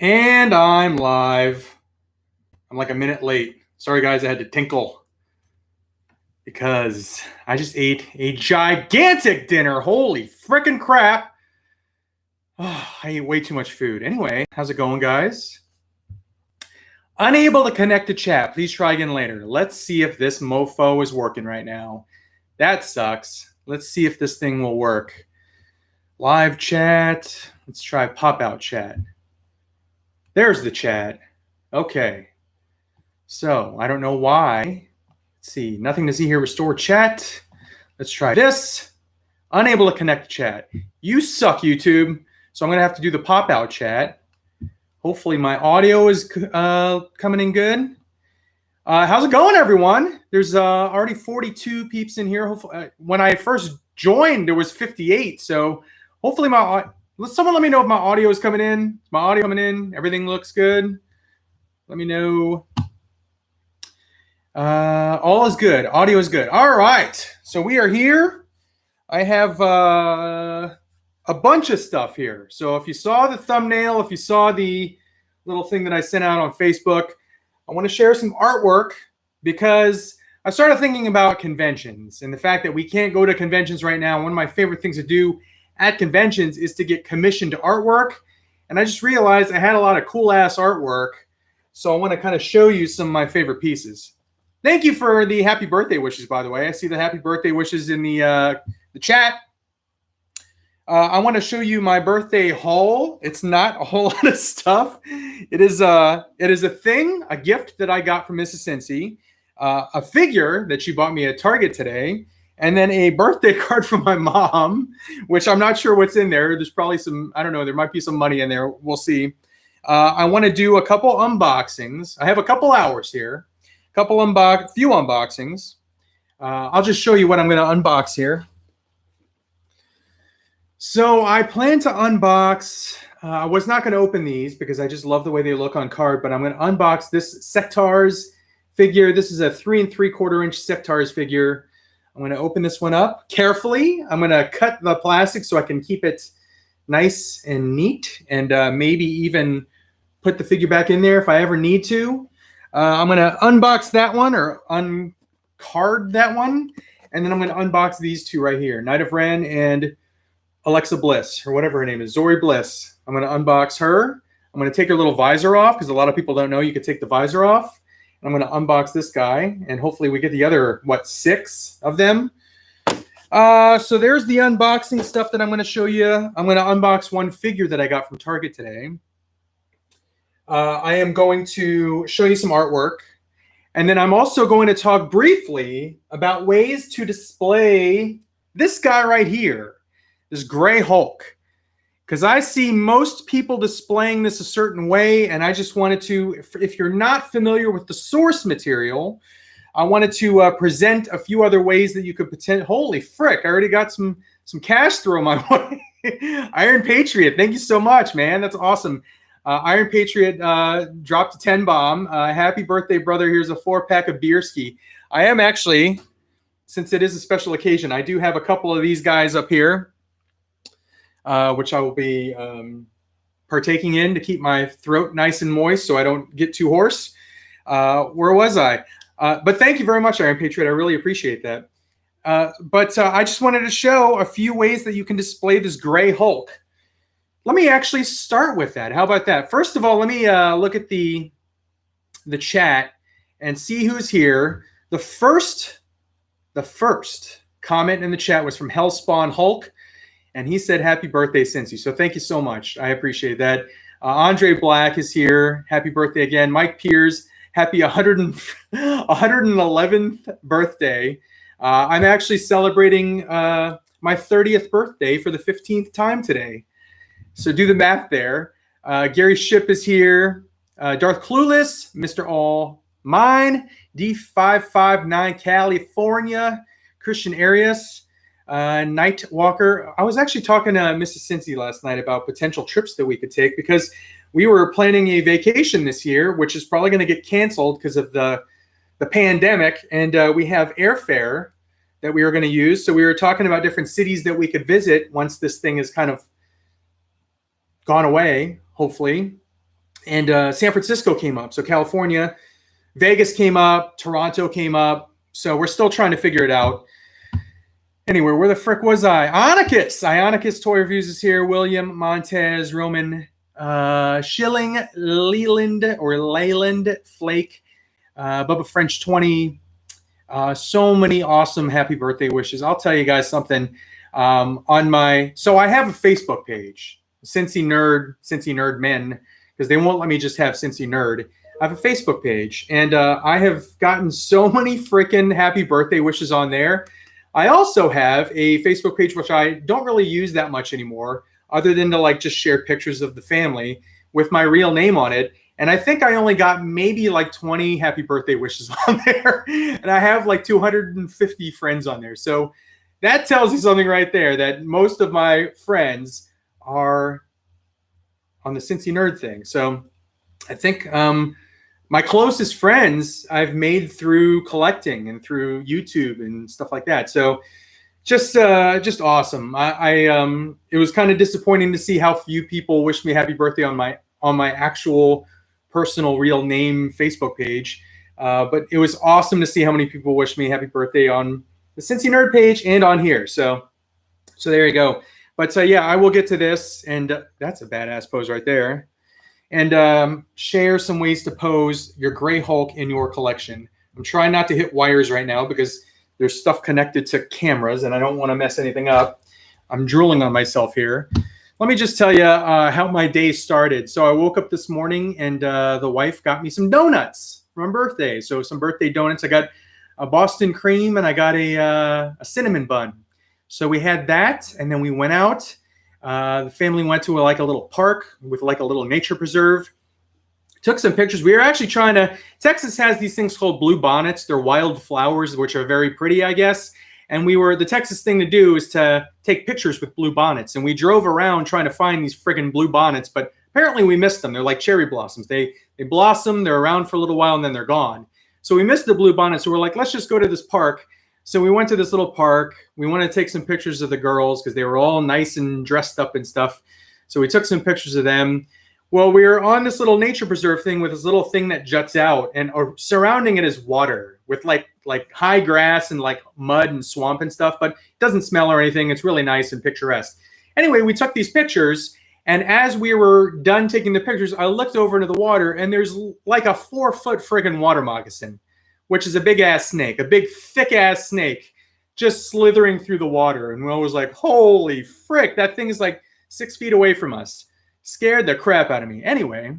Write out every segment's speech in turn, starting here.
And I'm live. I'm like a minute late. Sorry, guys, I had to tinkle because I just ate a gigantic dinner. Holy frickin' crap. Oh, I ate way too much food. Anyway, how's it going, guys? Unable to connect to chat. Please try again later. Let's see if this mofo is working right now. That sucks. Let's see if this thing will work. Live chat. Let's try pop-out chat. There's the chat. Okay. So, I don't know why. Let's see. Nothing to see here. Restore chat. Let's try this. Unable to connect to chat. You suck, YouTube. So I'm going to have to do the pop-out chat. Hopefully my audio is coming in good. How's it going, everyone? There's already 42 peeps in here. Hopefully, when I first joined, there was 58. So hopefully someone let me know if my audio is coming in. My audio coming in. Everything looks good. Let me know. All is good. Audio is good. All right. So we are here. I have a bunch of stuff here. So if you saw the thumbnail, if you saw the little thing that I sent out on Facebook, I want to share some artwork because I started thinking about conventions and the fact that we can't go to conventions right now. One of my favorite things to do at conventions is to get commissioned artwork. And I just realized I had a lot of cool ass artwork. So I want to kind of show you some of my favorite pieces. Thank you for the happy birthday wishes, by the way. I see the happy birthday wishes in the chat. I want to show you my birthday haul. It's not a whole lot of stuff. It is a thing, a gift that I got from Mrs. Cincy, a figure that she bought me at Target today, and then a birthday card from my mom, which I'm not sure what's in there. There's probably some, I don't know, there might be some money in there. We'll see. I want to do a couple unboxings. I have a couple hours here. Few unboxings. I'll just show you what I'm going to unbox here. So I plan to unbox, I was not going to open these because I just love the way they look on card, but I'm going to unbox this CINCY'S figure. This is a 3 3/4 inch CINCY'S figure. I'm going to open this one up carefully. I'm going to cut the plastic so I can keep it nice and neat and maybe even put the figure back in there if I ever need to. I'm going to unbox that one or uncard that one. And then I'm going to unbox these two right here. Knight of Ren and Alexa Bliss, or whatever her name is, Zouri Bliss. I'm going to unbox her. I'm going to take her little visor off because a lot of people don't know you can take the visor off. I'm going to unbox this guy, and hopefully we get the other, 6 of them. So there's the unboxing stuff that I'm going to show you. I'm going to unbox one figure that I got from Target today. I am going to show you some artwork. And then I'm also going to talk briefly about ways to display this guy right here, this gray Hulk. Because I see most people displaying this a certain way, and I just wanted to, if you're not familiar with the source material, I wanted to present a few other ways that you could potentially, holy frick, I already got some cash thrown my way. Iron Patriot, thank you so much, man. That's awesome. Iron Patriot dropped a 10 bomb. Happy birthday, brother. Here's a 4-pack of beer ski. I am actually, since it is a special occasion, I do have a couple of these guys up here, which I will be partaking in to keep my throat nice and moist so I don't get too hoarse. Where was I? But thank you very much, Iron Patriot. I really appreciate that. But I just wanted to show a few ways that you can display this gray Hulk. Let me actually start with that. How about that? First of all, let me look at the chat and see who's here. The first comment in the chat was from Hellspawn Hulk, and he said, "Happy birthday, Cincy." So thank you so much. I appreciate that. Andre Black is here. Happy birthday again. Mike Piers, happy 111th birthday. I'm actually celebrating my 30th birthday for the 15th time today. So do the math there. Gary Ship is here. Darth Clueless, Mr. All Mine, D559 California, Christian Arias, Night Walker. I was actually talking to Mrs. Cincy last night about potential trips that we could take because we were planning a vacation this year, which is probably going to get canceled because of the pandemic. And we have airfare that we were going to use. So we were talking about different cities that we could visit once this thing is kind of gone away, hopefully. And San Francisco came up. So California, Vegas came up, Toronto came up. So we're still trying to figure it out. Anyway, where the frick was I? Ionicus Toy Reviews is here. William, Montez, Roman, Schilling, Leyland, Flake, Bubba French 20. So many awesome happy birthday wishes. I'll tell you guys something. So I have a Facebook page, Cincy Nerd Men, because they won't let me just have Cincy Nerd. I have a Facebook page, and I have gotten so many freaking happy birthday wishes on there. I also have a Facebook page, which I don't really use that much anymore, other than to like just share pictures of the family with my real name on it. And I think I only got maybe like 20 happy birthday wishes on there. And I have like 250 friends on there. So that tells you something right there, that most of my friends are on the Cincy Nerd thing. So I think my closest friends I've made through collecting and through YouTube and stuff like that. So just awesome. It was kind of disappointing to see how few people wished me happy birthday on my actual personal real name Facebook page. But it was awesome to see how many people wished me happy birthday on the Cincy Nerd page and on here. So there you go. But yeah, I will get to this, and that's a badass pose right there. And share some ways to pose your Gray Hulk in your collection. I'm trying not to hit wires right now because there's stuff connected to cameras, and I don't want to mess anything up. I'm drooling on myself here. Let me just tell you how my day started. So I woke up this morning, and the wife got me some donuts for my birthday. So some birthday donuts. I got a Boston cream, and I got a cinnamon bun. So we had that, and then we went out. The family went to like a little park with like a little nature preserve. Took some pictures. We were actually Texas has these things called blue bonnets. They're wild flowers, which are very pretty, I guess. And the Texas thing to do is to take pictures with blue bonnets. And we drove around trying to find these friggin' blue bonnets, but apparently we missed them. They're like cherry blossoms. They blossom, they're around for a little while, and then they're gone. So we missed the blue bonnets. So we're like, let's just go to this park. So we went to this little park. We wanted to take some pictures of the girls because they were all nice and dressed up and stuff. So we took some pictures of them. Well, we were on this little nature preserve thing with this little thing that juts out, and surrounding it is water with like high grass and like mud and swamp and stuff, but it doesn't smell or anything. It's really nice and picturesque. Anyway, we took these pictures, and as we were done taking the pictures, I looked over into the water, and there's like a 4-foot friggin' water moccasin, which is a big-ass snake, a big, thick-ass snake, just slithering through the water. And Will was like, holy frick, that thing is like 6 feet away from us. Scared the crap out of me. Anyway,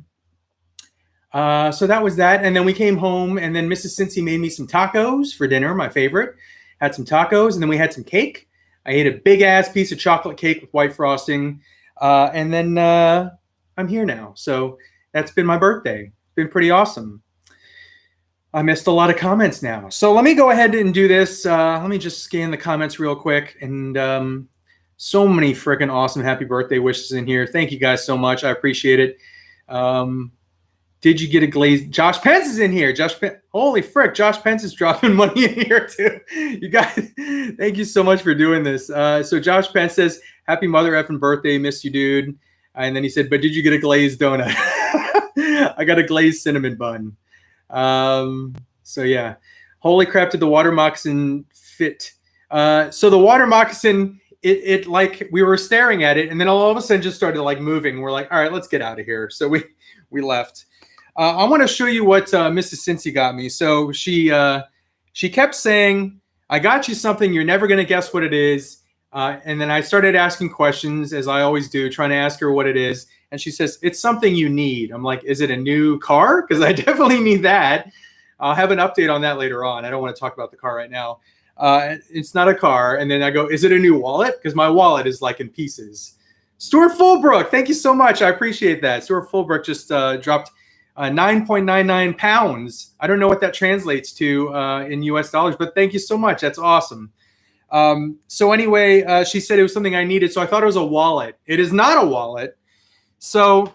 so that was that. And then we came home, and then Mrs. Cincy made me some tacos for dinner, my favorite. Had some tacos, and then we had some cake. I ate a big-ass piece of chocolate cake with white frosting. And then I'm here now. So that's been my birthday. It's been pretty awesome. I missed a lot of comments now. So let me go ahead and do this. Let me just scan the comments real quick. And so many freaking awesome happy birthday wishes in here. Thank you guys so much. I appreciate it. Did you get a glazed? Josh Pence is in here. Holy frick. Josh Pence is dropping money in here too. You guys, thank you so much for doing this. So Josh Pence says, happy mother effing birthday. Miss you, dude. And then he said, but did you get a glazed donut? I got a glazed cinnamon bun. So yeah, holy crap, did the water moccasin fit? So the water moccasin, it like we were staring at it, and then all of a sudden just started like moving. We're like, all right, let's get out of here. So we left. I want to show you what Mrs. Cincy got me. So she kept saying, I got you something, you're never gonna guess what it is. And then I started asking questions, as I always do, trying to ask her what it is. And she says, it's something you need. I'm like, is it a new car? Because I definitely need that. I'll have an update on that later on. I don't want to talk about the car right now. It's not a car. And then I go, is it a new wallet? Because my wallet is like in pieces. Stuart Fulbrook, thank you so much. I appreciate that. Stuart Fulbrook just dropped 9.99 pounds. I don't know what that translates to in US dollars, but thank you so much. That's awesome. So anyway, she said it was something I needed. So I thought it was a wallet. It is not a wallet. So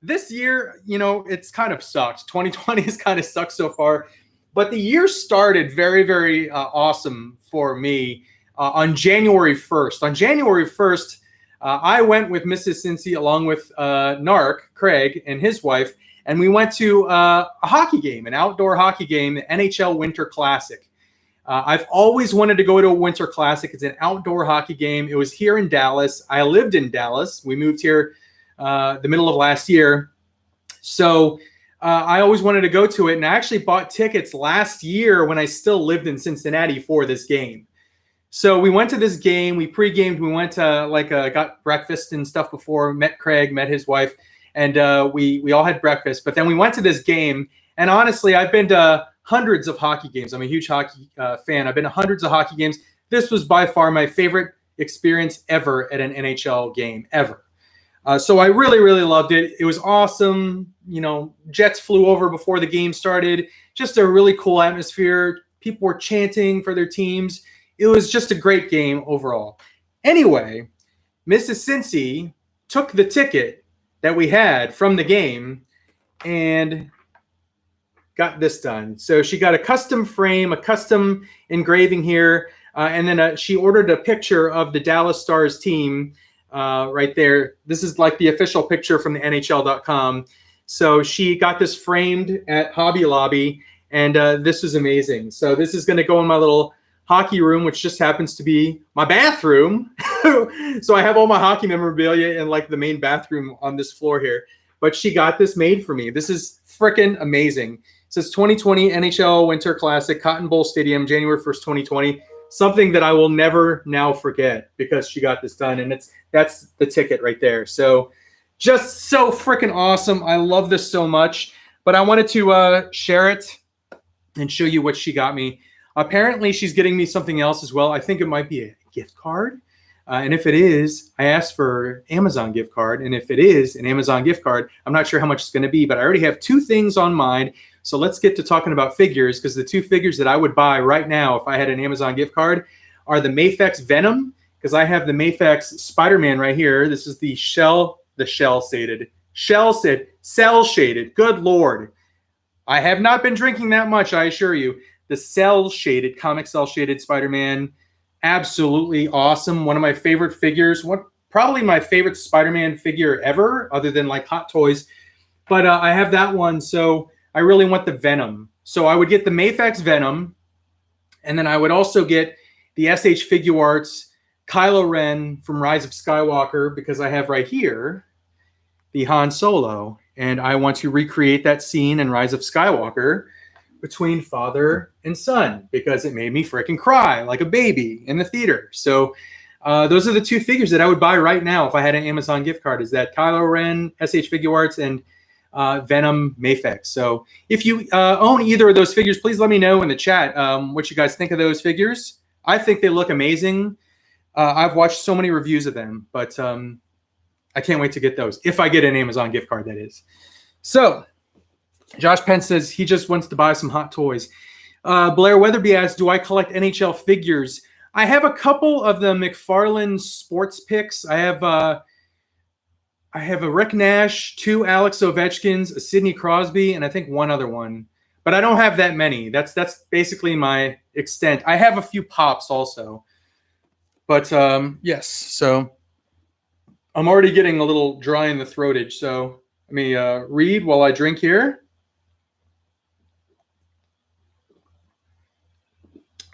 this year, you know, it's kind of sucked. 2020 has kind of sucked so far, but the year started very, very awesome for me on January 1st. On January 1st, I went with Mrs. Cincy along with Narc, Craig, and his wife, and we went to a hockey game, an outdoor hockey game, the NHL Winter Classic. I've always wanted to go to a Winter Classic. It's an outdoor hockey game. It was here in Dallas. I lived in Dallas. We moved here the middle of last year. So I always wanted to go to it, and I actually bought tickets last year when I still lived in Cincinnati for this game. So we went to this game. We pre-gamed. We went to got breakfast and stuff before. Met Craig, met his wife, and we all had breakfast. But then we went to this game. And honestly, I've been to hundreds of hockey games. I'm a huge hockey fan. I've been to hundreds of hockey games. This was by far my favorite experience ever at an NHL game ever. So I really, really loved it. It was awesome. You know, jets flew over before the game started. Just a really cool atmosphere. People were chanting for their teams. It was just a great game overall. Anyway, Mrs. Cincy took the ticket that we had from the game and got this done. So she got a custom frame, a custom engraving here, and then she ordered a picture of the Dallas Stars team right there. This is like the official picture from the NHL.com. So she got this framed at Hobby Lobby, and this is amazing. So this is going to go in my little hockey room, which just happens to be my bathroom. So I have all my hockey memorabilia in like the main bathroom on this floor here. But she got this made for me. This is freaking amazing. It says 2020 NHL Winter Classic, Cotton Bowl Stadium, January 1st, 2020. Something that I will never now forget because she got this done. And that's the ticket right there. So just so freaking awesome. I love this so much. But I wanted to share it and show you what she got me. Apparently, she's getting me something else as well. I think it might be a gift card. And if it is, I asked for Amazon gift card. And if it is an Amazon gift card, I'm not sure how much it's going to be. But I already have two things on mind. So let's get to talking about figures, because the two figures that I would buy right now if I had an Amazon gift card are the Maifix Venom, because I have the Maifix Spider-Man right here. This is the cell-shaded. Good Lord. I have not been drinking that much, I assure you. The cell-shaded, comic cell-shaded Spider-Man, absolutely awesome. One of my favorite figures. Probably my favorite Spider-Man figure ever, other than like Hot Toys. But I have that one, so I really want the Venom. So I would get the Maifix Venom, and then I would also get the SH Figuarts Kylo Ren from Rise of Skywalker, because I have right here the Han Solo, and I want to recreate that scene in Rise of Skywalker between father and son, because it made me freaking cry like a baby in the theater. So those are the two figures that I would buy right now if I had an Amazon gift card, is that Kylo Ren, SH Figuarts, and Venom Maifix. So if you own either of those figures, please let me know in the chat what you guys think of those figures. I think they look amazing. I've watched so many reviews of them, but I can't wait to get those. If I get an Amazon gift card, that is. So Josh Penn says he just wants to buy some Hot Toys. Blair Weatherby asks, do I collect NHL figures? I have a couple of the McFarlane sports picks. I have a Rick Nash, 2 Alex Ovechkins, a Sidney Crosby, and I think one other one. But I don't have that many. That's basically my extent. I have a few pops also. But yes, so I'm already getting a little dry in the throatage. So let me read while I drink here.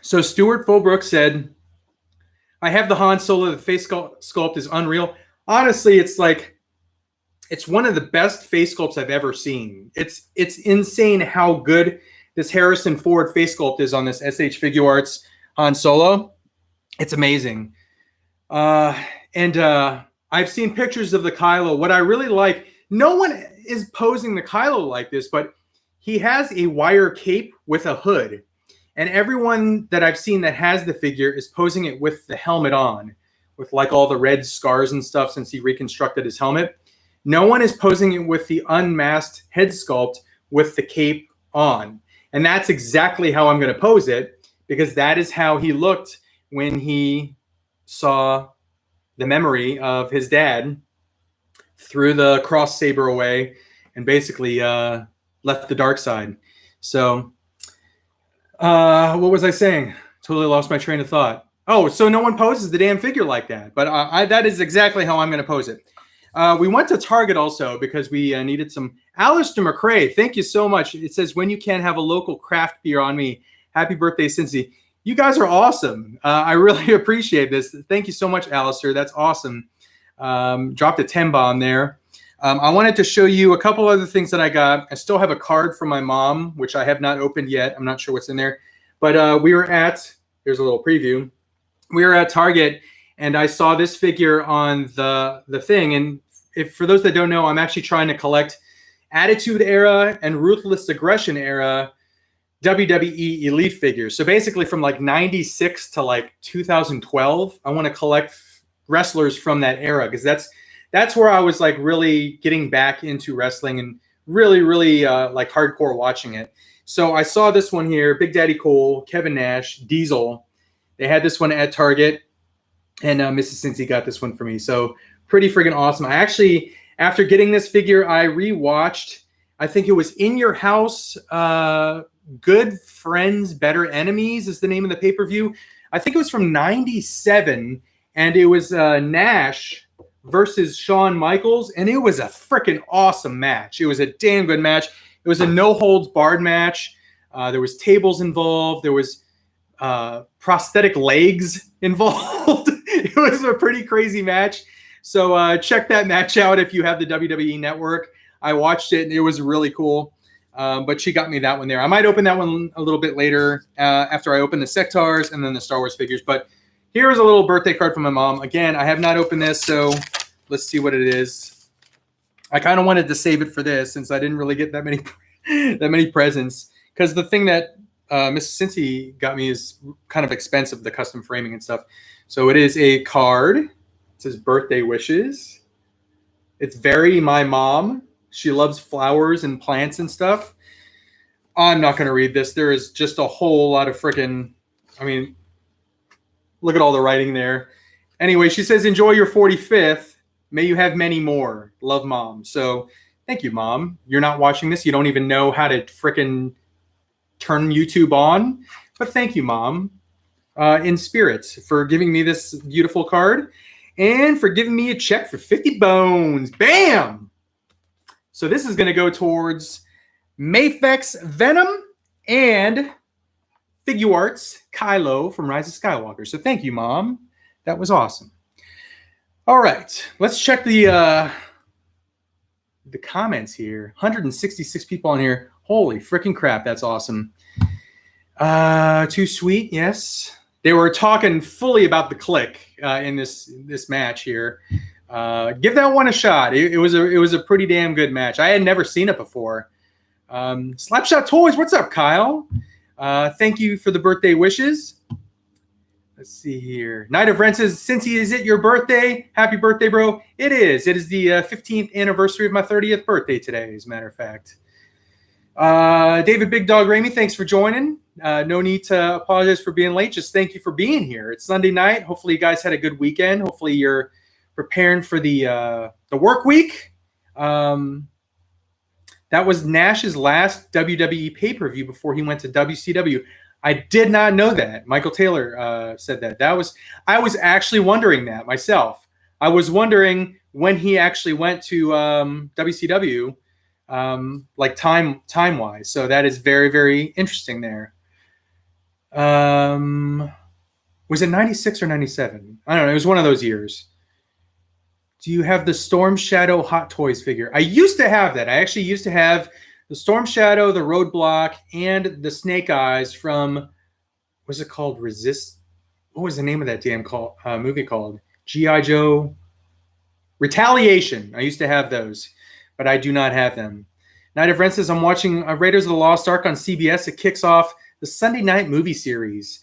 So Stuart Fulbrook said, I have the Han Solo. The face sculpt is unreal. Honestly, it's one of the best face sculpts I've ever seen. It's insane how good this Harrison Ford face sculpt is on this SH Figuarts Han Solo. It's amazing. And I've seen pictures of the Kylo. What I really like, no one is posing the Kylo like this, but he has a wire cape with a hood. And everyone that I've seen that has the figure is posing it with the helmet on, with like all the red scars and stuff since he reconstructed his helmet. No one is posing it with the unmasked head sculpt with the cape on. And that's exactly how I'm going to pose it, because that is how he looked when he saw the memory of his dad, threw the cross saber away, and basically left the dark side. So what was I saying? Totally lost my train of thought. Oh, so no one poses the damn figure like that. But that is exactly how I'm going to pose it. We went to Target also because we needed some. Alistair McCrae, thank you so much. It says, when you can have a local craft beer on me. Happy birthday, Cincy. You guys are awesome. I really appreciate this. Thank you so much, Alistair. That's awesome. Dropped a 10 bomb there. I wanted to show you a couple other things that I got. I still have a card from my mom, which I have not opened yet. I'm not sure what's in there. But we were at, here's a little preview. We were at Target, and I saw this figure on the thing. And if for those that don't know, I'm actually trying to collect Attitude Era and Ruthless Aggression Era WWE Elite figures. So basically from like 96 to like 2012, I want to collect wrestlers from that era because that's where I was like really getting back into wrestling and really like hardcore watching it. So I saw this one here, Big Daddy Cole, Kevin Nash, Diesel. They had this one at Target, and Mrs. Cincy got this one for me. So pretty friggin' awesome. I actually, after getting this figure, I rewatched, I think it was In Your House, Good Friends, Better Enemies is the name of the pay-per-view. I think it was from 97, and it was Nash versus Shawn Michaels, and it was a freaking awesome match. It was a damn good match. It was a no-holds-barred match. There was tables involved. There was prosthetic legs involved. It was a pretty crazy match. So check that match out if you have the WWE Network. I watched it, and it was really cool. But she got me that one there. I might open that one a little bit later after I open the Sectars and then the Star Wars figures. But here's a little birthday card from my mom. Again, I have not opened this, so let's see what it is. I kind of wanted to save it for this since I didn't really get that many presents. Because the thing that Miss Cincy got me is kind of expensive, the custom framing and stuff. So it is a card. It says birthday wishes. It's very my mom. She loves flowers and plants and stuff. I'm not going to read this. There is just a whole lot of freaking, I mean, look at all the writing there. Anyway, she says, enjoy your 45th. May you have many more. Love, Mom. So thank you, Mom. You're not watching this. You don't even know how to freaking turn YouTube on. But thank you, Mom, in spirits, for giving me this beautiful card and for giving me a check for 50 bones. Bam! So this is going to go towards Maifix Venom and Figuarts Kylo from Rise of Skywalker. So thank you, Mom. That was awesome. All right, let's check the comments here. 166 people on here. Holy freaking crap, that's awesome. Too sweet, yes. They were talking fully about the click in this match here. Give that one a shot. It was a pretty damn good match. I had never seen it before. Slapshot Toys, what's up, Kyle? Thank you for the birthday wishes. Let's see here. Night of Rent says, Cincy, is it your birthday? Happy birthday, bro. It is. It is the 15th anniversary of my 30th birthday today, as a matter of fact. David Big Dog Ramey, thanks for joining. No need to apologize for being late. Just thank you for being here. It's Sunday night. Hopefully you guys had a good weekend. Hopefully you're preparing for the work week. That was Nash's last WWE pay-per-view before he went to WCW. I did not know that. Michael Taylor said that. I was actually wondering that myself. I was wondering when he actually went to WCW, like time-wise. So that is very, very interesting there. Was it 96 or 97? I don't know. It was one of those years. Do you have the Storm Shadow Hot Toys figure? I used to have that. I actually used to have the Storm Shadow, the Roadblock, and the Snake Eyes from, what's it called? Resist? What was the name of that damn movie called? G.I. Joe? Retaliation. I used to have those, but I do not have them. Night of Rent says, I'm watching Raiders of the Lost Ark on CBS. It kicks off the Sunday night movie series.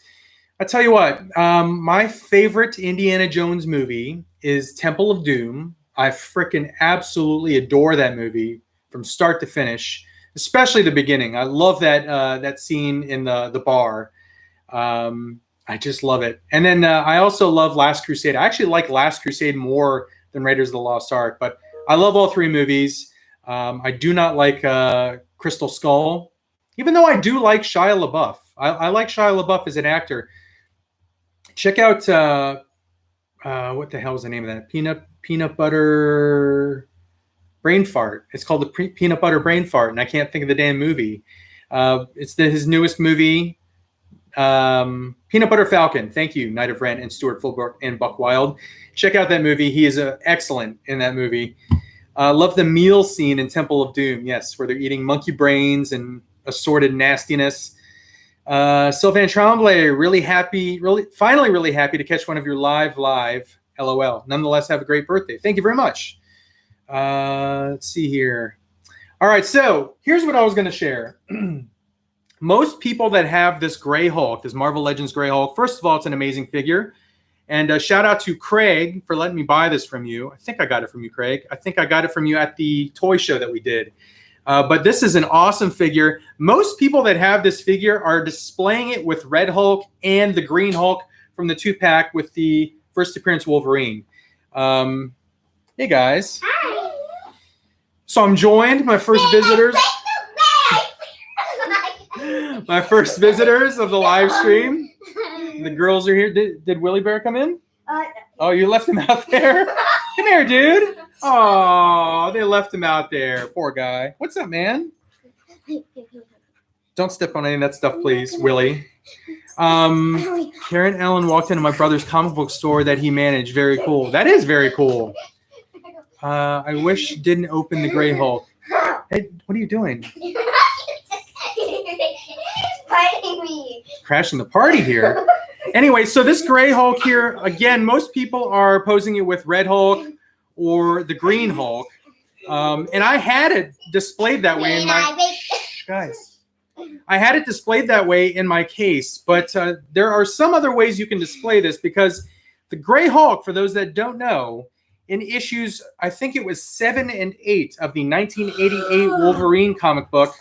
I tell you what, my favorite Indiana Jones movie is Temple of Doom. I freaking absolutely adore that movie from start to finish, especially the beginning. I love that scene in the bar. I just love it. And then I also love Last Crusade. I actually like Last Crusade more than Raiders of the Lost Ark, but I love all three movies. I do not like Crystal Skull, even though I do like Shia LaBeouf. I like Shia LaBeouf as an actor. check out what the hell is the name of that? Peanut butter brain fart. It's called the peanut butter brain fart, and I can't think of the damn movie. It's his newest movie, Peanut Butter Falcon. Thank you, Knight of Ren and Stuart Fulbrook and Buck Wild. Check out that movie. He is excellent in that movie. Love the meal scene in Temple of Doom. Yes, where they're eating monkey brains and assorted nastiness. Sylvain Tremblay, finally really happy to catch one of your live. LOL. Nonetheless, have a great birthday. Thank you very much. Let's see here. All right, so here's what I was going to share. Most people that have this Gray Hulk, this Marvel Legends Gray Hulk, first of all, it's an amazing figure. And shout out to Craig for letting me buy this from you. I think I got it from you, Craig. I think I got it from you at the toy show that we did. But this is an awesome figure. Most people that have this figure are displaying it with Red Hulk and the Green Hulk from the 2-pack with the first appearance Wolverine. Hey, guys. Hi. So I'm joined, my first visitors of the live stream. The girls are here. Did Willie Bear come in? Oh, you left him out there? Come here, dude. Oh, they left him out there. Poor guy. What's up, man? Don't step on any of that stuff, please, Willie. Karen Allen walked into my brother's comic book store that he managed. Very cool. That is very cool. I wish didn't open the Gray Hulk. Hey, what are you doing? Fighting me. Crashing the party here. Anyway, so this Gray Hulk here, again, most people are posing it with Red Hulk or the Green Hulk. And I had it displayed that way in my... Guys. I had it displayed that way in my case, but there are some other ways you can display this because the Gray Hulk, for those that don't know, in issues, I think it was 7 and 8 of the 1988 Wolverine comic book,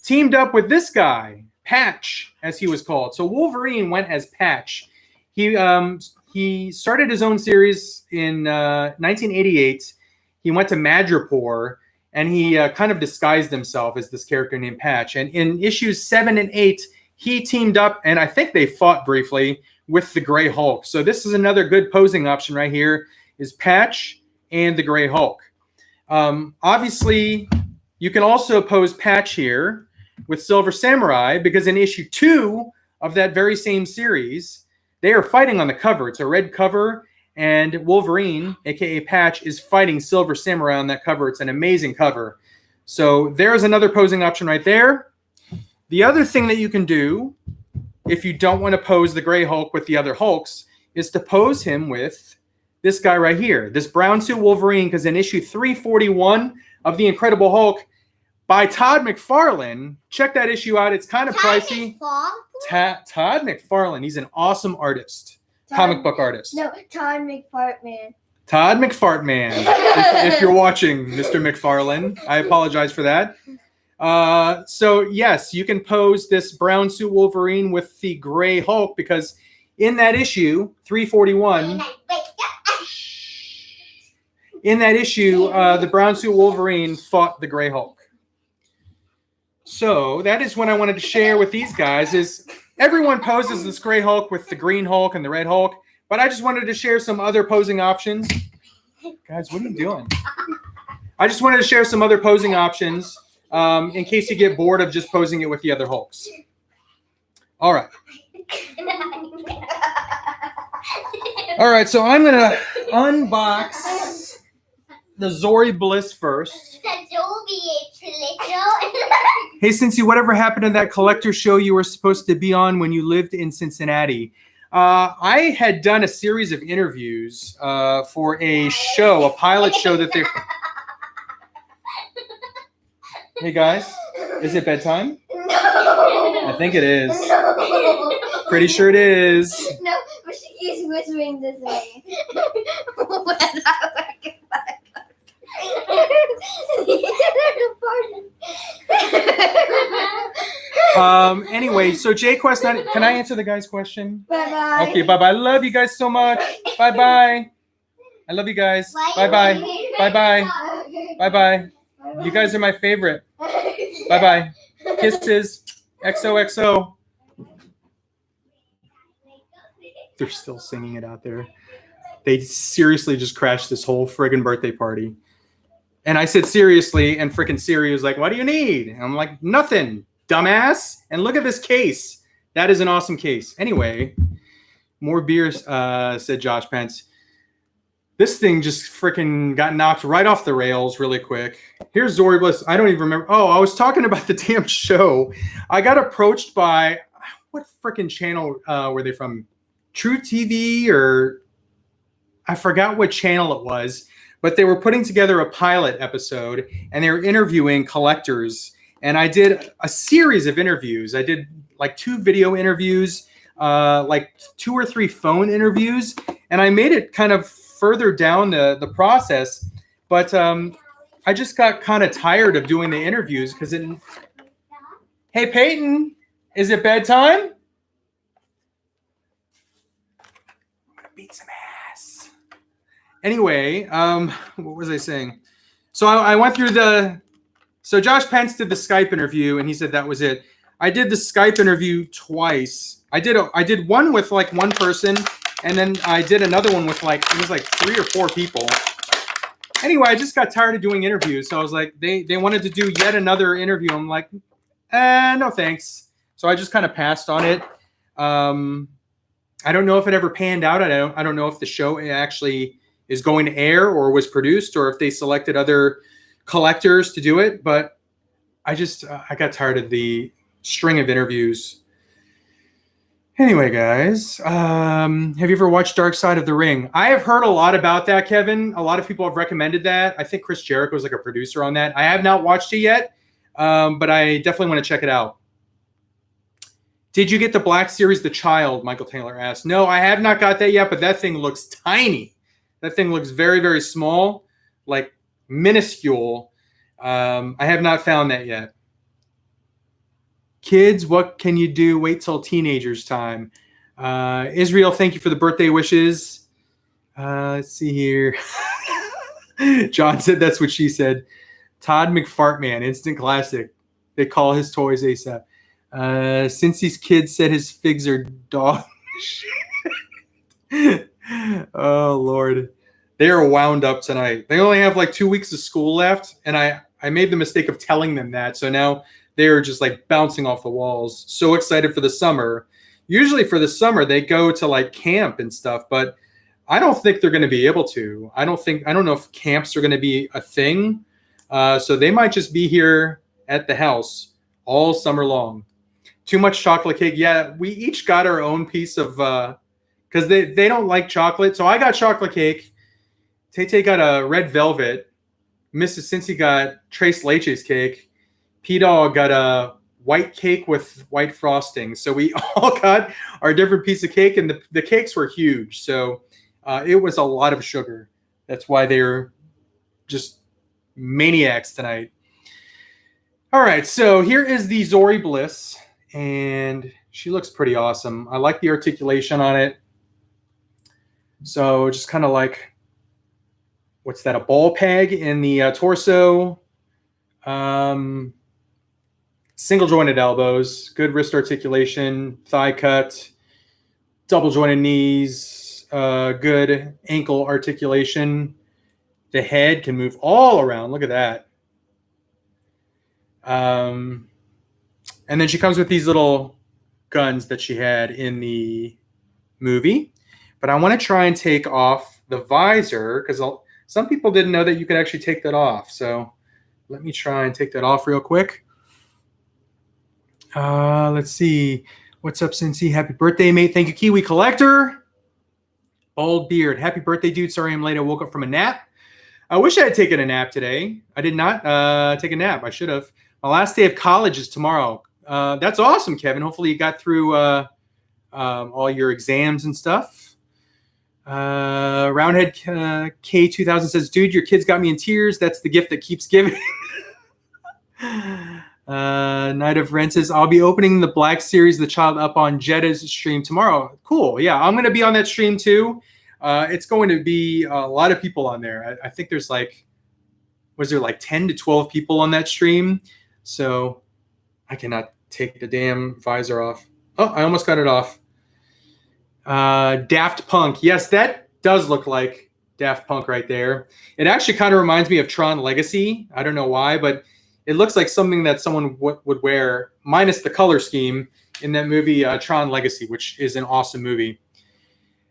teamed up with this guy, Patch, as he was called. So Wolverine went as Patch. He started his own series in 1988. He went to Madripoor, and he kind of disguised himself as this character named Patch. And in issues 7 and 8, he teamed up, and I think they fought briefly, with the Gray Hulk. So this is another good posing option right here, is Patch and the Gray Hulk. Obviously, you can also pose Patch here with Silver Samurai, because in issue 2 of that very same series, they are fighting on the cover. It's a red cover, and Wolverine, aka Patch, is fighting Silver Samurai on that cover. It's an amazing cover. So there's another posing option right there. The other thing that you can do, if you don't want to pose the Gray Hulk with the other Hulks, is to pose him with this guy right here, this brown suit Wolverine, because in issue 341 of The Incredible Hulk by Todd McFarlane, check that issue out. It's kind of pricey. Todd McFarlane, he's an awesome artist, comic book artist. No, Todd McFartman. Todd McFartman. if you're watching, Mr. McFarlane, I apologize for that. So yes, you can pose this brown suit Wolverine with the Gray Hulk, because in that issue, 341, in that issue, the brown suit Wolverine fought the Gray Hulk. So that is what I wanted to share with these guys, is everyone poses this Gray Hulk with the Green Hulk and the Red Hulk, but I just wanted to share some other posing options. Guys, what are you doing? I just wanted to share some other posing options in case you get bored of just posing it with the other Hulks. All right. All right, so I'm going to unbox the Zouri Bliss first. Hey, Cincy, whatever happened to that collector show you were supposed to be on when you lived in Cincinnati? I had done a series of interviews for a show, a pilot show that they... Hey, guys, is it bedtime? No. I think it is. No. Pretty sure it is. No, but she keeps whispering this way. Anyway, so J-Quest, can I answer the guy's question? Bye-bye. Okay, bye-bye. I love you guys so much. Bye-bye. I love you guys. Bye-bye. Bye-bye. Bye-bye. You guys are my favorite. Bye-bye. Kisses. XOXO. They're still singing it out there. They seriously just crashed this whole friggin' birthday party. And I said seriously, and frickin' Siri was like, what do you need? And I'm like, nothing, dumbass. And look at this case. That is an awesome case. Anyway, more beers, said Josh Pence. This thing just freaking got knocked right off the rails really quick. Here's Zouri Bliss. I don't even remember. Oh, I was talking about the damn show. I got approached by, what freaking channel were they from? True TV, or I forgot what channel it was, but they were putting together a pilot episode and they were interviewing collectors. And I did a series of interviews. I did like 2 video interviews, like 2 or 3 phone interviews, and I made it kind of further down the process, but I just got kind of tired of doing the interviews because hey Peyton, is it bedtime? Beat some ass. Anyway, what was I saying? So I went through so Josh Pence did the Skype interview and he said that was it. I did the Skype interview twice. I did one with like one person, and then I did another one with it was like 3 or 4 people. Anyway, I just got tired of doing interviews. So I was like, they wanted to do yet another interview. I'm like, no thanks. So I just kind of passed on it. I don't know if it ever panned out. I don't know if the show actually is going to air or was produced, or if they selected other collectors to do it. But I got tired of the string of interviews. Anyway, guys, have you ever watched Dark Side of the Ring? I have heard a lot about that, Kevin. A lot of people have recommended that. I think Chris Jericho is like a producer on that. I have not watched it yet, but I definitely want to check it out. Did you get the Black Series, The Child? Michael Taylor asked. No, I have not got that yet, but that thing looks tiny. That thing looks very, very small, like minuscule. I have not found that yet. Kids, what can you do? Wait till teenagers time. Israel, thank you for the birthday wishes. Let's see here. John said that's what she said. Todd McFartman, instant classic. They call his toys ASAP. CINCY'S kids said his figs are dog shit. Oh, Lord. They are wound up tonight. They only have like 2 weeks of school left, and I made the mistake of telling them that. So now they're just like bouncing off the walls. So excited for the summer. Usually for the summer, they go to like camp and stuff, but I don't think they're going to be able to. I don't know if camps are going to be a thing. So they might just be here at the house all summer long. Too much chocolate cake. Yeah, we each got our own piece of, because they don't like chocolate. So I got chocolate cake. Tay got a red velvet. Mrs. Cincy got Tres Leches cake. P-Dog got a white cake with white frosting. So we all got our different piece of cake, and the cakes were huge. So it was a lot of sugar. That's why they're just maniacs tonight. All right, so here is the Zouri Bliss, and she looks pretty awesome. I like the articulation on it. So just kind of like, what's that, a ball peg in the torso. Single jointed elbows, good wrist articulation, thigh cut, double jointed knees, good ankle articulation. The head can move all around. Look at that. And then she comes with these little guns that she had in the movie. But I want to try and take off the visor because some people didn't know that you could actually take that off. So let me try and take that off real quick. Let's see. What's up, Cincy? Happy birthday, mate. Thank you, Kiwi Collector. Bald beard. Happy birthday, dude. Sorry I'm late. I woke up from a nap. I wish I had taken a nap today. I did not take a nap. I should have. My last day of college is tomorrow. That's awesome, Kevin. Hopefully you got through all your exams and stuff. Roundhead K2000 says, dude, your kids got me in tears. That's the gift that keeps giving. Night of Rent says, I'll be opening the Black Series, The Child, up on Jetta's stream tomorrow. Cool. Yeah, I'm going to be on that stream too. It's going to be a lot of people on there. I think there's was there 10 to 12 people on that stream? So I cannot take the damn visor off. Oh, I almost got it off. Daft Punk. Yes, that does look like Daft Punk right there. It actually kind of reminds me of Tron Legacy. I don't know why, but it looks like something that someone would wear, minus the color scheme, in that movie Tron Legacy, which is an awesome movie.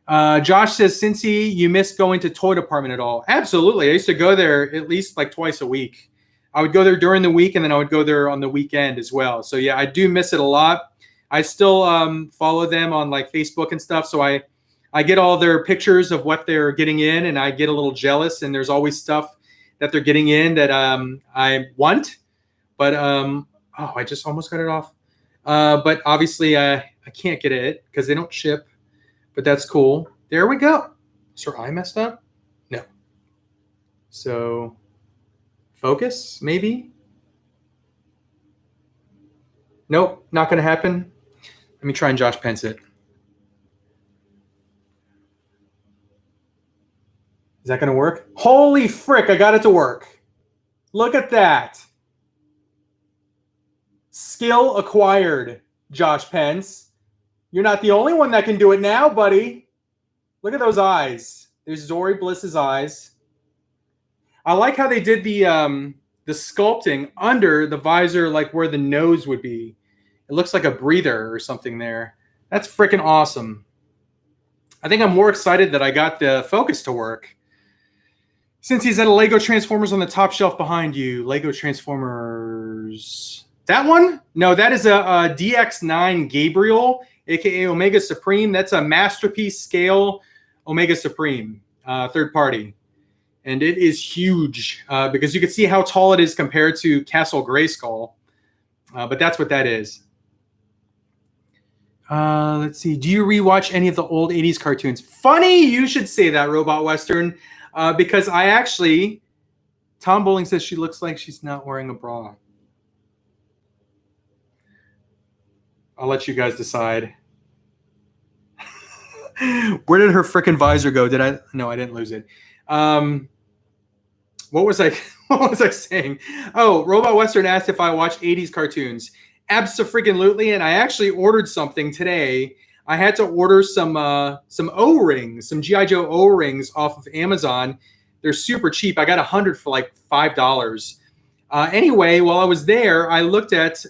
Josh says, Cincy, you miss going to toy department at all? Absolutely. I used to go there at least like twice a week. I would go there during the week, and then I would go there on the weekend as well. So yeah, I do miss it a lot. I still follow them on like Facebook and stuff. So I get all their pictures of what they're getting in, and I get a little jealous, and there's always stuff that they're getting in that I want. But, I just almost got it off. But obviously I can't get it because they don't ship. But that's cool. There we go. Is her eye messed up? No. So focus, maybe? Nope, not going to happen. Let me try and Josh Pence it. Is that going to work? Holy frick, I got it to work. Look at that. Skill acquired, Josh Pence. You're not the only one that can do it now, buddy. Look at those eyes. There's Zouri Bliss's eyes. I like how they did the sculpting under the visor, like where the nose would be. It looks like a breather or something there. That's freaking awesome. I think I'm more excited that I got the focus to work. Since he's at a Lego Transformers on the top shelf behind you. Lego Transformers. That one? No, that is a DX9 Gabriel, a.k.a. Omega Supreme. That's a masterpiece scale Omega Supreme, third party. And it is huge because you can see how tall it is compared to Castle Grayskull. But that's what that is. Let's see. Do you rewatch any of the old 80s cartoons? Funny you should say that, Robot Western, because I actually, Tom Bowling says she looks like she's not wearing a bra. I'll let you guys decide. Where did her frickin' visor go? No, I didn't lose it. What was I saying? Oh, Robot Western asked if I watch 80s cartoons. Abso-freaking-lutely, and I actually ordered something today. I had to order some O-rings, some G.I. Joe O-rings off of Amazon. They're super cheap. I got 100 for like $5. Anyway, while I was there, I looked at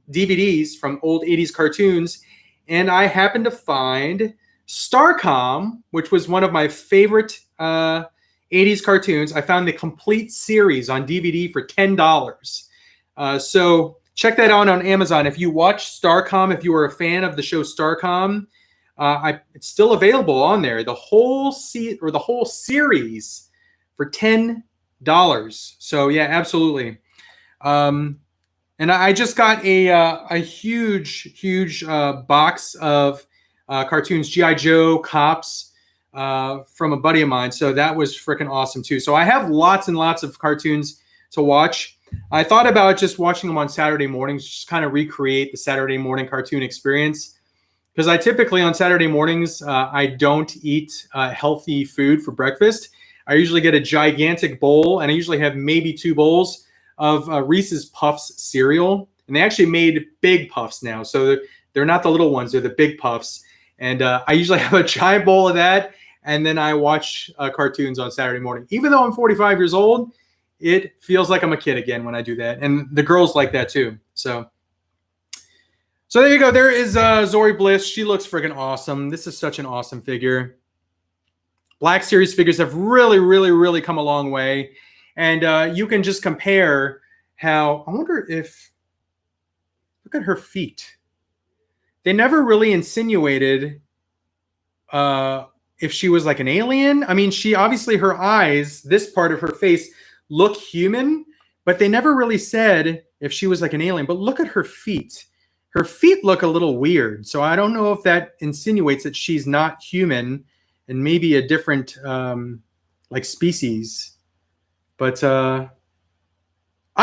DVDs from old 80s cartoons, and I happened to find Starcom, which was one of my favorite 80s cartoons. I found the complete series on DVD for $10. So check that out on Amazon. If you watch Starcom, if you were a fan of the show Starcom, it's still available on there. The whole series for $10. So yeah, absolutely. And I just got a huge box of cartoons, G.I. Joe, Cops, from a buddy of mine. So that was freaking awesome too. So I have lots and lots of cartoons to watch. I thought about just watching them on Saturday mornings, just kind of recreate the Saturday morning cartoon experience. Because I typically on Saturday mornings, I don't eat healthy food for breakfast. I usually get a gigantic bowl, and I usually have maybe 2 bowls of Reese's Puffs cereal. And they actually made big puffs now. So they're not the little ones, they're the big puffs. And I usually have a giant bowl of that, and then I watch cartoons on Saturday morning. Even though I'm 45 years old, it feels like I'm a kid again when I do that. And the girls like that too. So there you go. There is Zouri Bliss. She looks freaking awesome. This is such an awesome figure. Black Series figures have really come a long way. And you can just compare how, I wonder if, look at her feet. They never really insinuated if she was like an alien. I mean, she obviously, her eyes, this part of her face look human, but they never really said if she was like an alien. But look at her feet. Her feet look a little weird. So I don't know if that insinuates that she's not human and maybe a different like species. But I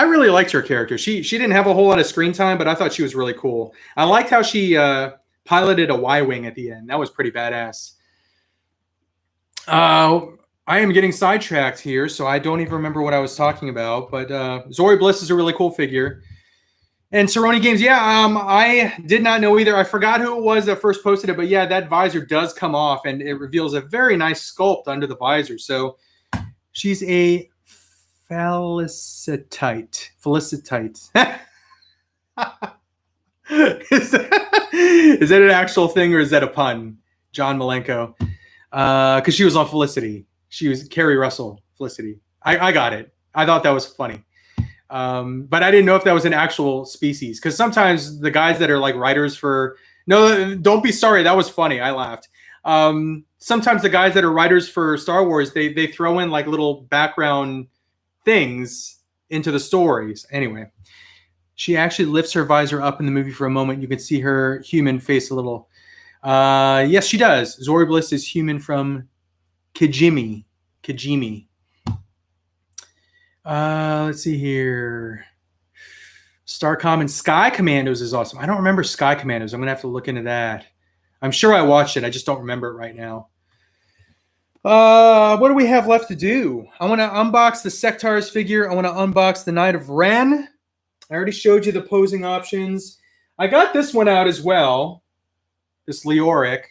really liked her character. She didn't have a whole lot of screen time, but I thought she was really cool. I liked how she piloted a Y-wing at the end. That was pretty badass. I am getting sidetracked here, so I don't even remember what I was talking about. But Zouri Bliss is a really cool figure. And Cerrone Games, yeah, I did not know either. I forgot who it was that first posted it, but yeah, that visor does come off, and it reveals a very nice sculpt under the visor. So she's a Felicitite. Felicitite. Is that an actual thing, or is that a pun? John Malenko. Because she was on Felicity. She was Carrie Russell, Felicity. I got it. I thought that was funny. But I didn't know if that was an actual species, because sometimes the guys that are like writers for don't be sorry, that was funny, I laughed. Sometimes the guys that are writers for Star Wars, they throw in like little background things into the stories. Anyway, she actually lifts her visor up in the movie for a moment. You can see her human face a little. Yes, she does. Zouri Bliss is human from Kijimi. Let's see here. Starcom and Sky Commandos is awesome. I don't remember Sky Commandos. I'm going to have to look into that. I'm sure I watched it. I just don't remember it right now. What do we have left to do? I want to unbox the Sectaurs figure. I want to unbox the Knight of Ren. I already showed you the posing options. I got this one out as well, this Leoric,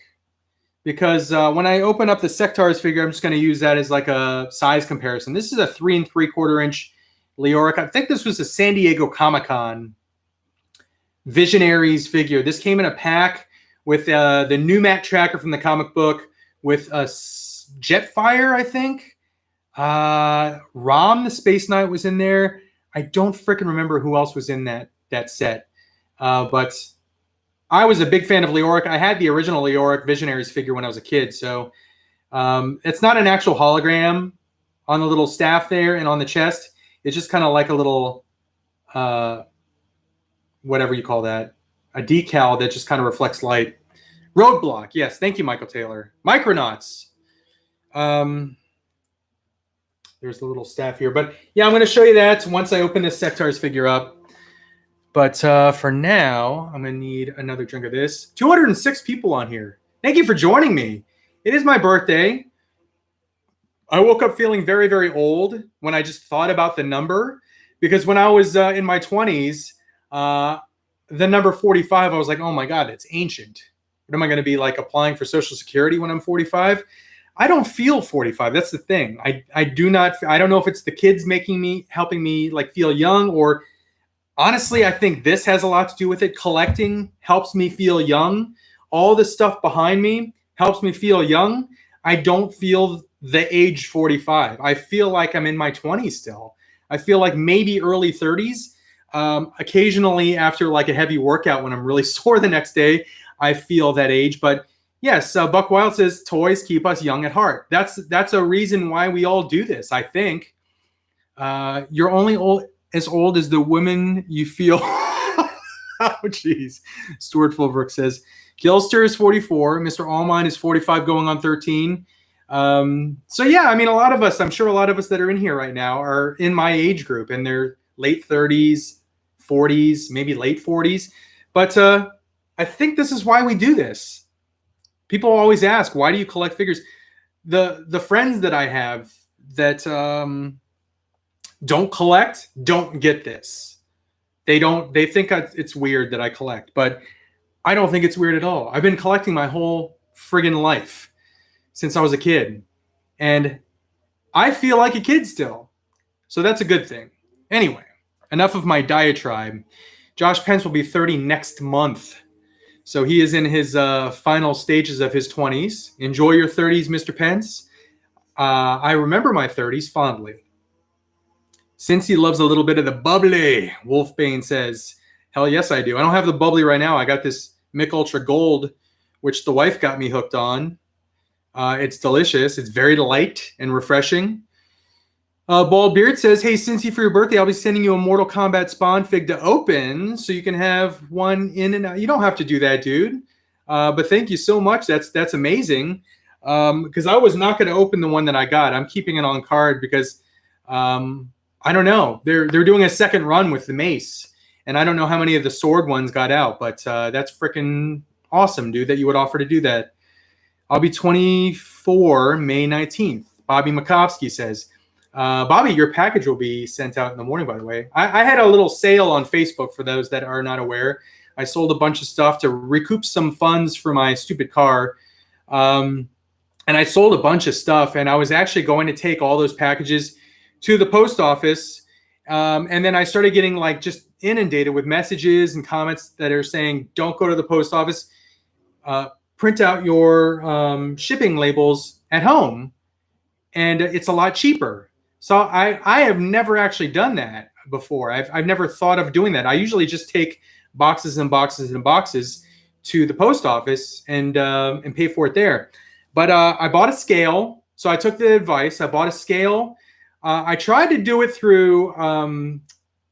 because when I open up the Sectaurs figure, I'm just going to use that as like a size comparison. This is a 3 3/4 inch Leoric. I think this was a San Diego Comic-Con Visionaries figure. This came in a pack with the new Matt Tracker from the comic book with a Jetfire, I think. Rom, the Space Knight, was in there. I don't freaking remember who else was in that set. But I was a big fan of Leoric. I had the original Leoric Visionaries figure when I was a kid. So it's not an actual hologram on the little staff there and on the chest. It's just kind of like a little, whatever you call that, a decal that just kind of reflects light. Roadblock. Yes. Thank you, Michael Taylor. Micronauts. There's the little staff here. But yeah, I'm going to show you that once I open this Sectaurs figure up. But for now, I'm going to need another drink of this. 206 people on here. Thank you for joining me. It is my birthday. I woke up feeling very, very old when I just thought about the number. Because when I was in my 20s, the number 45, I was like, oh my God, it's ancient. What am I going to be like applying for Social Security when I'm 45? I don't feel 45. That's the thing. I don't know if it's the kids helping me like feel young, or honestly, I think this has a lot to do with it. Collecting helps me feel young. All the stuff behind me helps me feel young. I don't feel the age 45. I feel like I'm in my 20s still. I feel like maybe early 30s. Occasionally after like a heavy workout when I'm really sore the next day, I feel that age. But yes, Buck Wild says toys keep us young at heart. That's a reason why we all do this, I think. You're only as old as the women you feel. Oh, jeez. Stuart Fulbrook says, Gilster is 44. Mr. Allmine is 45 going on 13. So yeah, I mean, I'm sure a lot of us that are in here right now are in my age group, in their late 30s, 40s, maybe late 40s. But I think this is why we do this. People always ask, why do you collect figures? The friends that I have that don't collect don't get this. They think it's weird that I collect, but I don't think it's weird at all. I've been collecting my whole friggin' life since I was a kid, and I feel like a kid still. So that's a good thing. Anyway, enough of my diatribe. Josh Pence will be 30 next month. So he is in his final stages of his 20s. Enjoy your 30s, Mr. Pence. I remember my 30s fondly. Since he loves a little bit of the bubbly, Wolfbane says, hell yes, I do. I don't have the bubbly right now. I got this Mick Ultra Gold, which the wife got me hooked on. It's delicious. It's very light and refreshing. Bald Beard says, hey, Cincy, for your birthday, I'll be sending you a Mortal Kombat Spawn fig to open so you can have one in and out. You don't have to do that, dude. But thank you so much. That's amazing. Because I was not going to open the one that I got. I'm keeping it on card because I don't know. They're doing a second run with the mace. And I don't know how many of the sword ones got out. But that's freaking awesome, dude, that you would offer to do that. I'll be 24 May 19th. Bobby Makovsky says, Bobby, your package will be sent out in the morning, by the way. I had a little sale on Facebook for those that are not aware. I sold a bunch of stuff to recoup some funds for my stupid car. And I sold a bunch of stuff, and I was actually going to take all those packages to the post office. And then I started getting like just inundated with messages and comments that are saying, don't go to the post office. Print out your shipping labels at home, and it's a lot cheaper. So I have never actually done that before. I've never thought of doing that. I usually just take boxes and boxes and boxes to the post office and pay for it there. But I bought a scale. So I took the advice. I bought a scale. I tried to do it through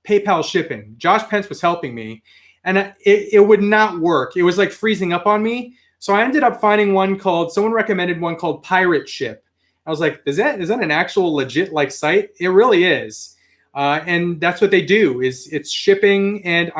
PayPal shipping. Josh Pence was helping me, and it would not work. It was like freezing up on me. So I ended up finding someone recommended one called Pirate Ship. I was like, is that an actual legit like site? It really is. And that's what they do, is it's shipping. And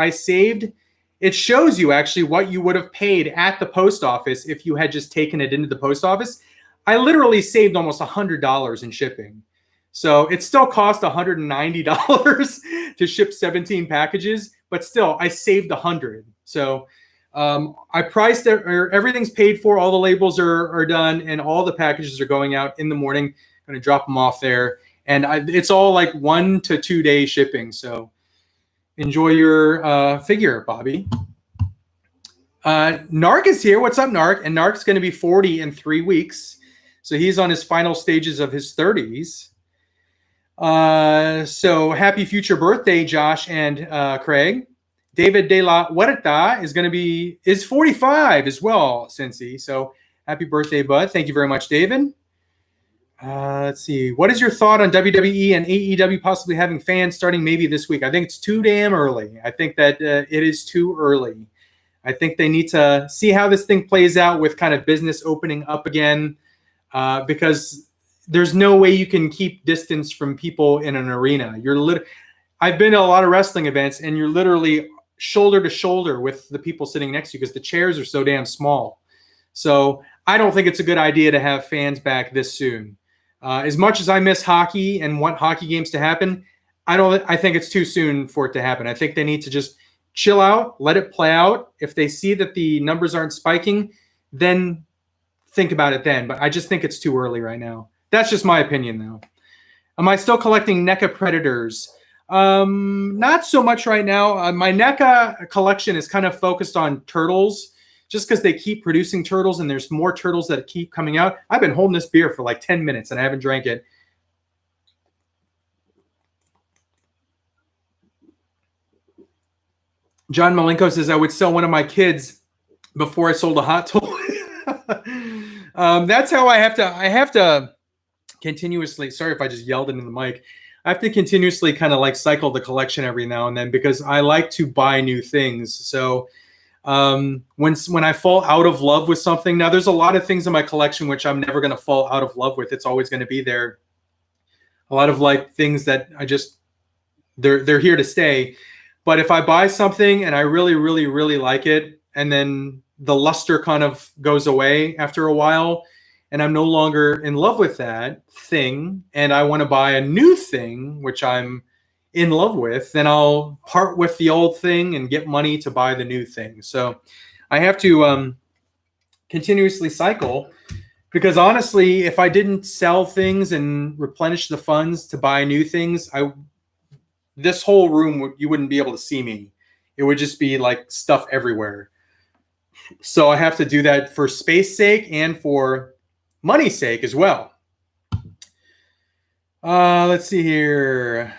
it shows you actually what you would have paid at the post office if you had just taken it into the post office. I literally saved almost $100 in shipping. So it still cost $190 to ship 17 packages, but still I saved $100. So I priced it, everything's paid for. All the labels are done, and all the packages are going out in the morning. I'm going to drop them off there. And it's all like 1 to 2 day shipping. So enjoy your figure, Bobby. Narc is here. What's up, Narc? And Narc's going to be 40 in 3 weeks. So he's on his final stages of his 30s. So happy future birthday, Josh and Craig. David De La Huerta is 45 as well, Cincy. So happy birthday, bud. Thank you very much, David. Let's see. What is your thought on WWE and AEW possibly having fans starting maybe this week? I think it's too damn early. I think that it is too early. I think they need to see how this thing plays out with kind of business opening up again, because there's no way you can keep distance from people in an arena. I've been to a lot of wrestling events, and you're literally shoulder to shoulder with the people sitting next to you because the chairs are so damn small. So I don't think it's a good idea to have fans back this soon. As much as I miss hockey and want hockey games to happen, I think it's too soon for it to happen. I think they need to just chill out, let it play out. If they see that the numbers aren't spiking, then think about it then. But I just think it's too early right now. That's just my opinion, though. Am I still collecting NECA Predators? Not so much right now. My NECA collection is kind of focused on turtles, just because they keep producing turtles and there's more turtles that keep coming out. I've been holding this beer for like 10 minutes and I haven't drank it. John Malenko says, I would sell one of my kids before I sold a hot toy. That's how I have to continuously, sorry if I just yelled into the mic. I have to continuously kind of like cycle the collection every now and then because I like to buy new things. So when I fall out of love with something, now there's a lot of things in my collection which I'm never going to fall out of love with. It's always going to be there. A lot of like things that they're here to stay. But if I buy something and I really, really, really like it, and then the luster kind of goes away after a while, and I'm no longer in love with that thing, and I want to buy a new thing, which I'm in love with, then I'll part with the old thing and get money to buy the new thing. So I have to continuously cycle, because honestly, if I didn't sell things and replenish the funds to buy new things, this whole room, you wouldn't be able to see me. It would just be like stuff everywhere. So I have to do that for space sake and for money's sake as well. Let's see here.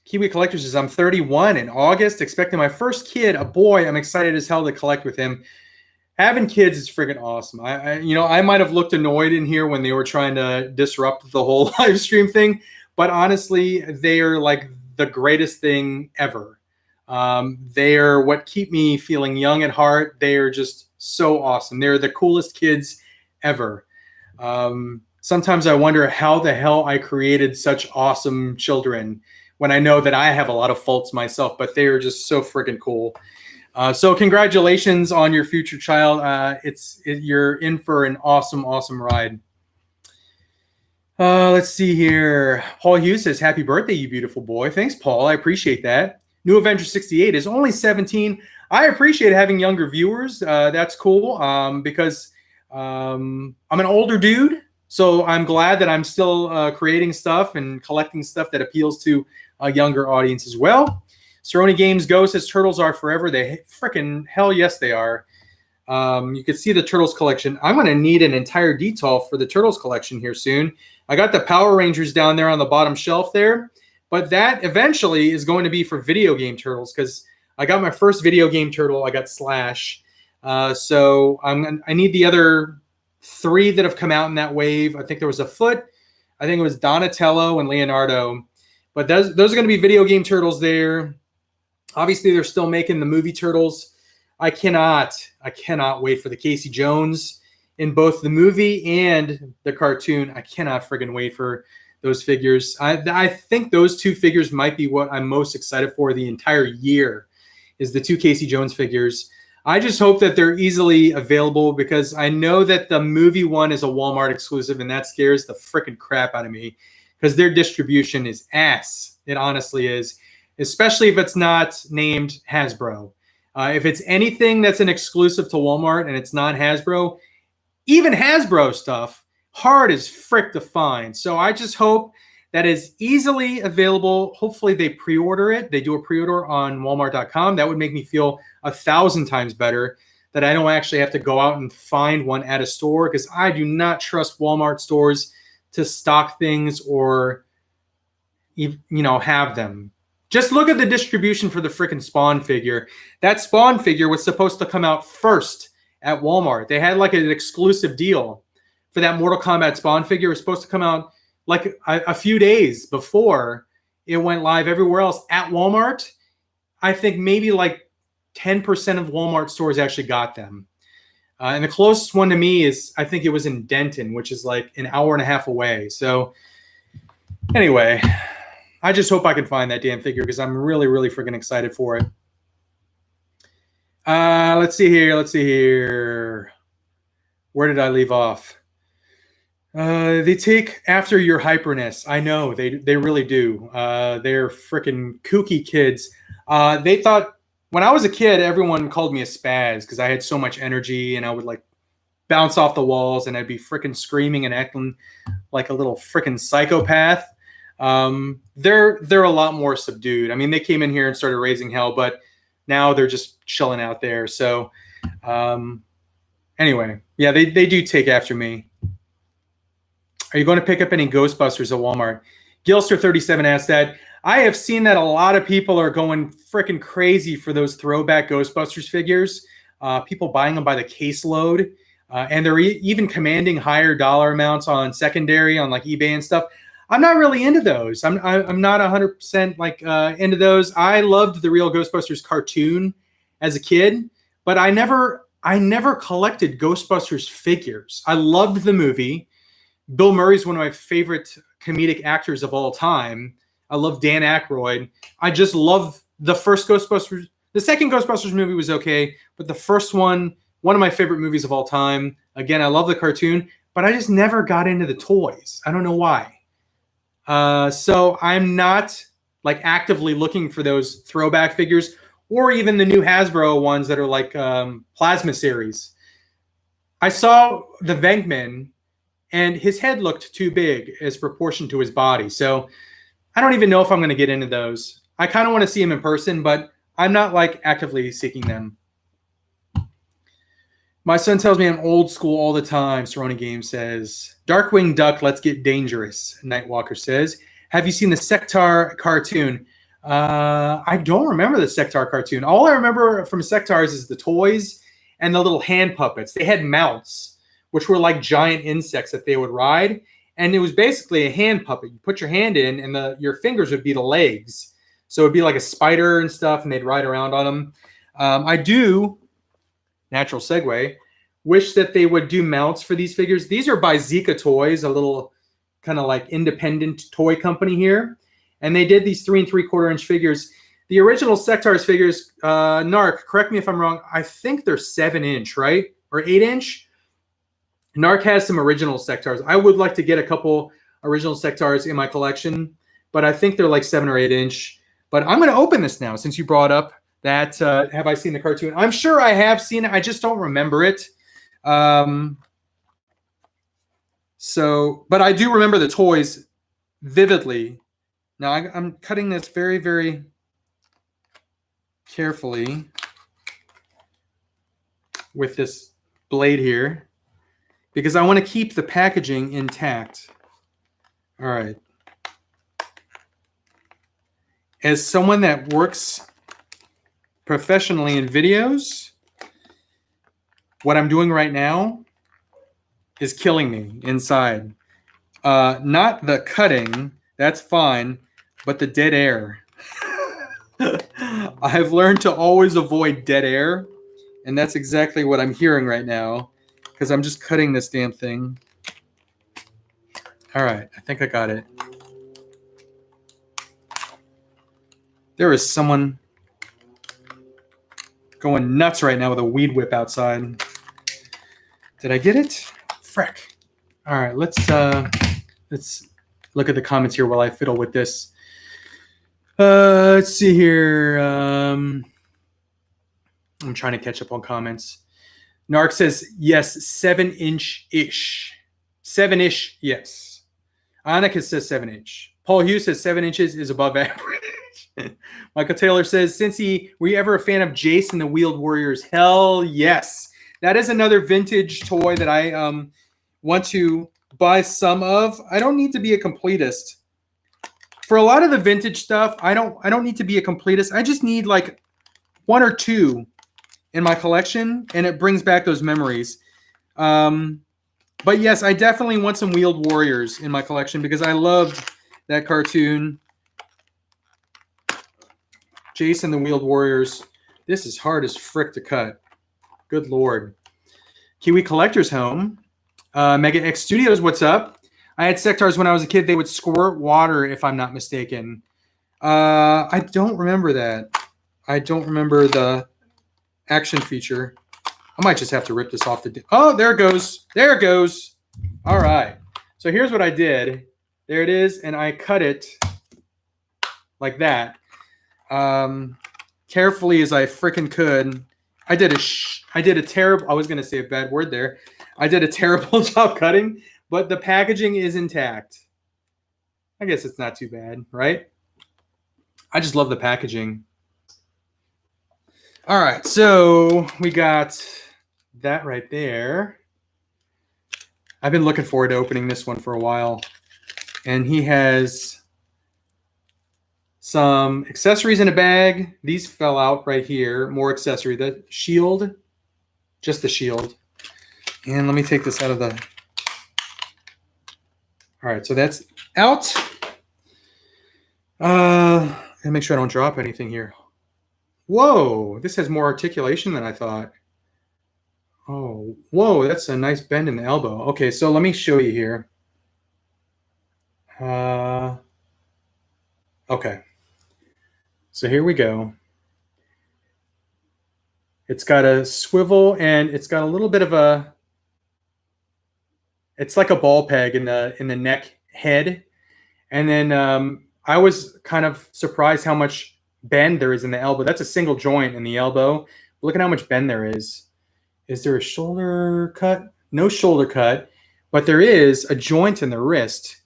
Kiwi Collector says, I'm 31 in August, expecting my first kid, a boy. I'm excited as hell to collect with him. Having kids is freaking awesome. I might have looked annoyed in here when they were trying to disrupt the whole live stream thing, but honestly, they are like the greatest thing ever. They are what keep me feeling young at heart. They are just so awesome. They're the coolest kids ever. Sometimes I wonder how the hell I created such awesome children when I know that I have a lot of faults myself, but they are just so freaking cool. So congratulations on your future child. You're in for an awesome, awesome ride. Let's see here. Paul Hughes says, happy birthday, you beautiful boy. Thanks, Paul. I appreciate that. New Avenger 68 is only 17. I appreciate having younger viewers. That's cool because I'm an older dude. So I'm glad that I'm still creating stuff and collecting stuff that appeals to a younger audience as well. Cerrone Games Go says, Turtles are forever. They freaking hell yes, they are. You can see the Turtles collection. I'm going to need an entire detail for the Turtles collection here soon. I got the Power Rangers down there on the bottom shelf there, but that eventually is going to be for video game Turtles because I got my first video game Turtle. I got Slash. So I need the other 3 that have come out in that wave. I think there was a Foot. I think it was Donatello and Leonardo. But those are going to be video game Turtles there. Obviously, they're still making the movie Turtles. I cannot wait for the Casey Jones in both the movie and the cartoon. I cannot friggin' wait for those figures. I think those 2 figures might be what I'm most excited for the entire year is the 2 Casey Jones figures. I just hope that they're easily available because I know that the movie one is a Walmart exclusive and that scares the frickin' crap out of me because their distribution is ass. It honestly is, especially if it's not named Hasbro. If it's anything that's an exclusive to Walmart and it's not Hasbro, even Hasbro stuff, hard as frick to find. So I just hope that is easily available. Hopefully they pre-order it. They do a pre-order on Walmart.com. That would make me feel 1,000 times better that I don't actually have to go out and find one at a store because I do not trust Walmart stores to stock things or have them. Just look at the distribution for the frickin' Spawn figure. That Spawn figure was supposed to come out first at Walmart. They had like an exclusive deal for that Mortal Kombat Spawn figure. It was supposed to come out like a few days before it went live everywhere else. At Walmart, I think maybe like 10% of Walmart stores actually got them. And the closest one to me is, I think it was in Denton, which is like an hour and a half away. So anyway, I just hope I can find that damn figure because I'm really, really freaking excited for it. Let's see here. Where did I leave off? They take after your hyperness. I know they really do. They're freaking kooky kids. They thought when I was a kid, everyone called me a spaz because I had so much energy and I would like bounce off the walls and I'd be freaking screaming and acting like a little freaking psychopath. They're a lot more subdued. I mean, they came in here and started raising hell, but now they're just chilling out there. So, anyway, yeah, they do take after me. Are you going to pick up any Ghostbusters at Walmart? Gilster37 asked that. I have seen that a lot of people are going freaking crazy for those throwback Ghostbusters figures. People buying them by the caseload. And they're even commanding higher dollar amounts on secondary, on like eBay and stuff. I'm not really into those. I'm not 100% like into those. I loved the real Ghostbusters cartoon as a kid, but I never collected Ghostbusters figures. I loved the movie. Bill Murray's one of my favorite comedic actors of all time. I love Dan Aykroyd. I just love the first Ghostbusters. The second Ghostbusters movie was okay, but the first one of my favorite movies of all time. Again, I love the cartoon, but I just never got into the toys. I don't know why. So I'm not like actively looking for those throwback figures or even the new Hasbro ones that are like plasma series. I saw the Venkman and his head looked too big as proportion to his body. So I don't even know if I'm going to get into those. I kind of want to see him in person, but I'm not like actively seeking them. My son tells me I'm old school all the time, Cerrone Game says. Darkwing Duck, let's get dangerous, Nightwalker says. Have you seen the Sectar cartoon? I don't remember the Sectar cartoon. All I remember from Sectars is the toys and the little hand puppets. They had mounts, which were like giant insects that they would ride. And it was basically a hand puppet. You put your hand in and your fingers would be the legs. So it would be like a spider and stuff, and they'd ride around on them. I do... natural segue, wish that they would do mounts for these figures. These are by Zika Toys, a little kind of like independent toy company here. And they did these 3 3/4 inch figures. The original Sectars figures, Narc, correct me if I'm wrong, I think they're 7 inch, right? Or 8 inch? Narc has some original Sectars. I would like to get a couple original Sectars in my collection, but I think they're like 7 or 8 inch. But I'm going to open this now since you brought up that. Have I seen the cartoon? I'm sure I have seen it. I just don't remember it. But I do remember the toys vividly. Now I'm cutting this very, very carefully with this blade here because I want to keep the packaging intact. All right. As someone that works professionally in videos, what I'm doing right now is killing me inside. Not the cutting, that's fine, but the dead air. I've learned to always avoid dead air, and that's exactly what I'm hearing right now because I'm just cutting this damn thing. All right, I think I got it. There is someone going nuts right now with a weed whip outside. Did I get it? Frick. All right, let's look at the comments here while I fiddle with this. Let's see here. I'm trying to catch up on comments. Narc says, yes, 7-inch-ish. 7-ish, yes. Annika says 7-inch. Paul Hughes says 7 inches is above average. Michael Taylor says, Cincy, were you ever a fan of Jace and the Wheeled Warriors? Hell yes. That is another vintage toy that I want to buy some of. I don't need to be a completist. For a lot of the vintage stuff, I don't need to be a completist. I just need like 1 or 2 in my collection, and it brings back those memories. But yes, I definitely want some Wheeled Warriors in my collection because I loved that cartoon. Jason the Wheeled Warriors. This is hard as frick to cut. Good Lord. Kiwi Collector's Home. Mega X Studios, what's up? I had Sectars when I was a kid. They would squirt water, if I'm not mistaken. I don't remember that. I don't remember the action feature. I might just have to rip this off the... Oh, there it goes. There it goes. All right. So here's what I did. There it is, and I cut it like that. Carefully as I frickin' could. I did a terrible... I was going to say a bad word there. I did a terrible job cutting, but the packaging is intact. I guess it's not too bad, right? I just love the packaging. All right, so we got that right there. I've been looking forward to opening this one for a while. And he has some accessories in a bag. These fell out right here. More accessory. The shield, just the shield. And let me take this out of the... All right, so that's out. Gotta make sure I don't drop anything here. Whoa, this has more articulation than I thought. Oh, whoa, that's a nice bend in the elbow. Okay, so let me show you here. Okay, so here we go. It's got a swivel and it's got a little bit of a... It's like a ball peg in the neck head. And then I was kind of surprised how much bend there is in the elbow. That's a single joint in the elbow. Look at how much bend there is. Is there a shoulder cut? No shoulder cut, but there is a joint in the wrist,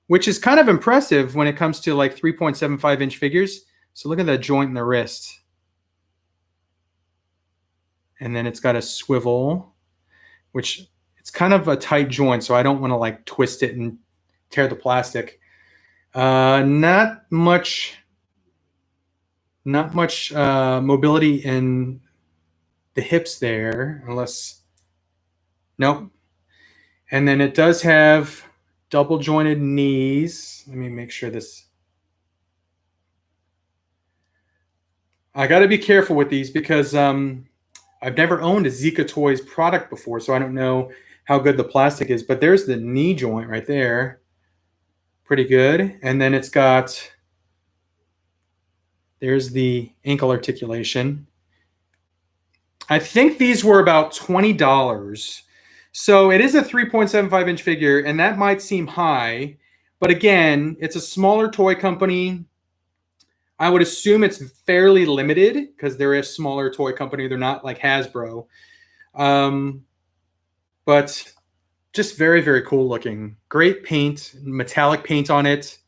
which is kind of impressive when it comes to like 3.75 inch figures. So look at that joint in the wrist. And then it's got a swivel, which it's kind of a tight joint, so I don't want to like twist it and tear the plastic. Not much mobility in the hips there, unless... Nope. And then it does have double jointed knees. Let me make sure this... I got to be careful with these because I've never owned a Zika Toys product before, so I don't know how good the plastic is. But there's the knee joint right there. Pretty good. And then it's got... There's the ankle articulation. I think these were about $20. So it is a 3.75 inch figure, and that might seem high, But again, it's a smaller toy company. I would assume it's fairly limited because they're a smaller toy company. They're not like Hasbro. But just very, very cool looking. Great paint, metallic paint on it.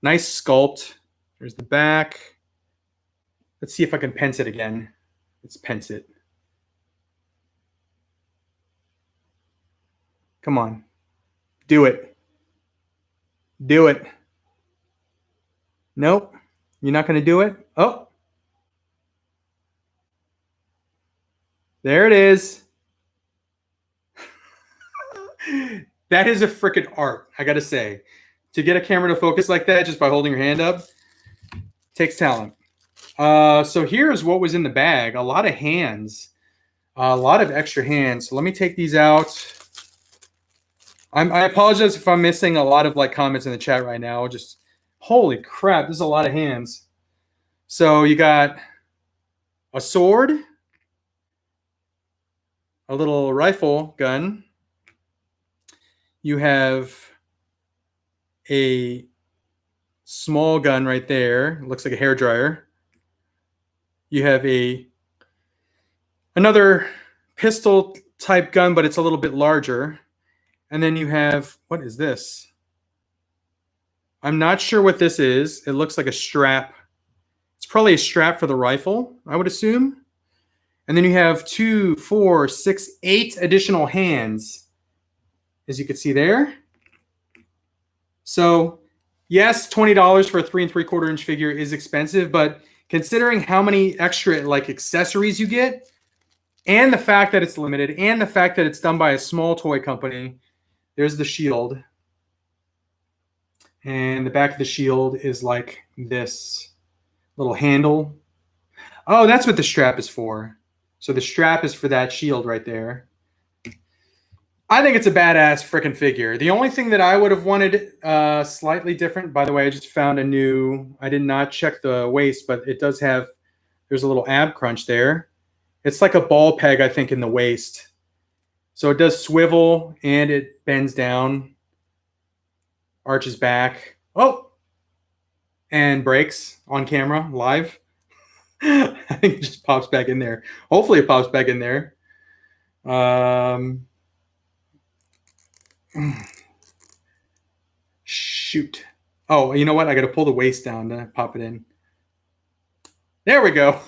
Nice sculpt. There's the back. Let's see if I can pence it again. Let's pence it. Come on. Do it. Do it. Nope. You're not going to do it? Oh. There it is. That is a freaking art, I got to say. To get a camera to focus like that just by holding your hand up takes talent. So here's what was in the bag. A lot of hands. A lot of extra hands. So let me take these out. I apologize if I'm missing a lot of like comments in the chat right now. Just holy crap, this is a lot of hands. So you got a sword, a little rifle gun. You have a small gun right there. It looks like a hairdryer. You have another pistol type gun, but it's a little bit larger. And then you have, what is this? I'm not sure what this is. It looks like a strap. It's probably a strap for the rifle, I would assume. And then you have 2, 4, 6, 8 additional hands, as you can see there. So yes, $20 for a 3 3/4 inch figure is expensive, but considering how many extra like accessories you get, and the fact that it's limited, and the fact that it's done by a small toy company, there's the shield. And the back of the shield is like this little handle. Oh, that's what the strap is for. So the strap is for that shield right there. I think it's a badass freaking figure. The only thing that I would have wanted slightly different, by the way, I just found a new, I did not check the waist, but it does have, there's a little ab crunch there. It's like a ball peg, I think, in the waist. So it does swivel and it bends down, arches back. Oh, and breaks on camera live. I think it just pops back in there. Hopefully it pops back in there. Shoot. Oh, you know what? I got to pull the waist down to pop it in. There we go.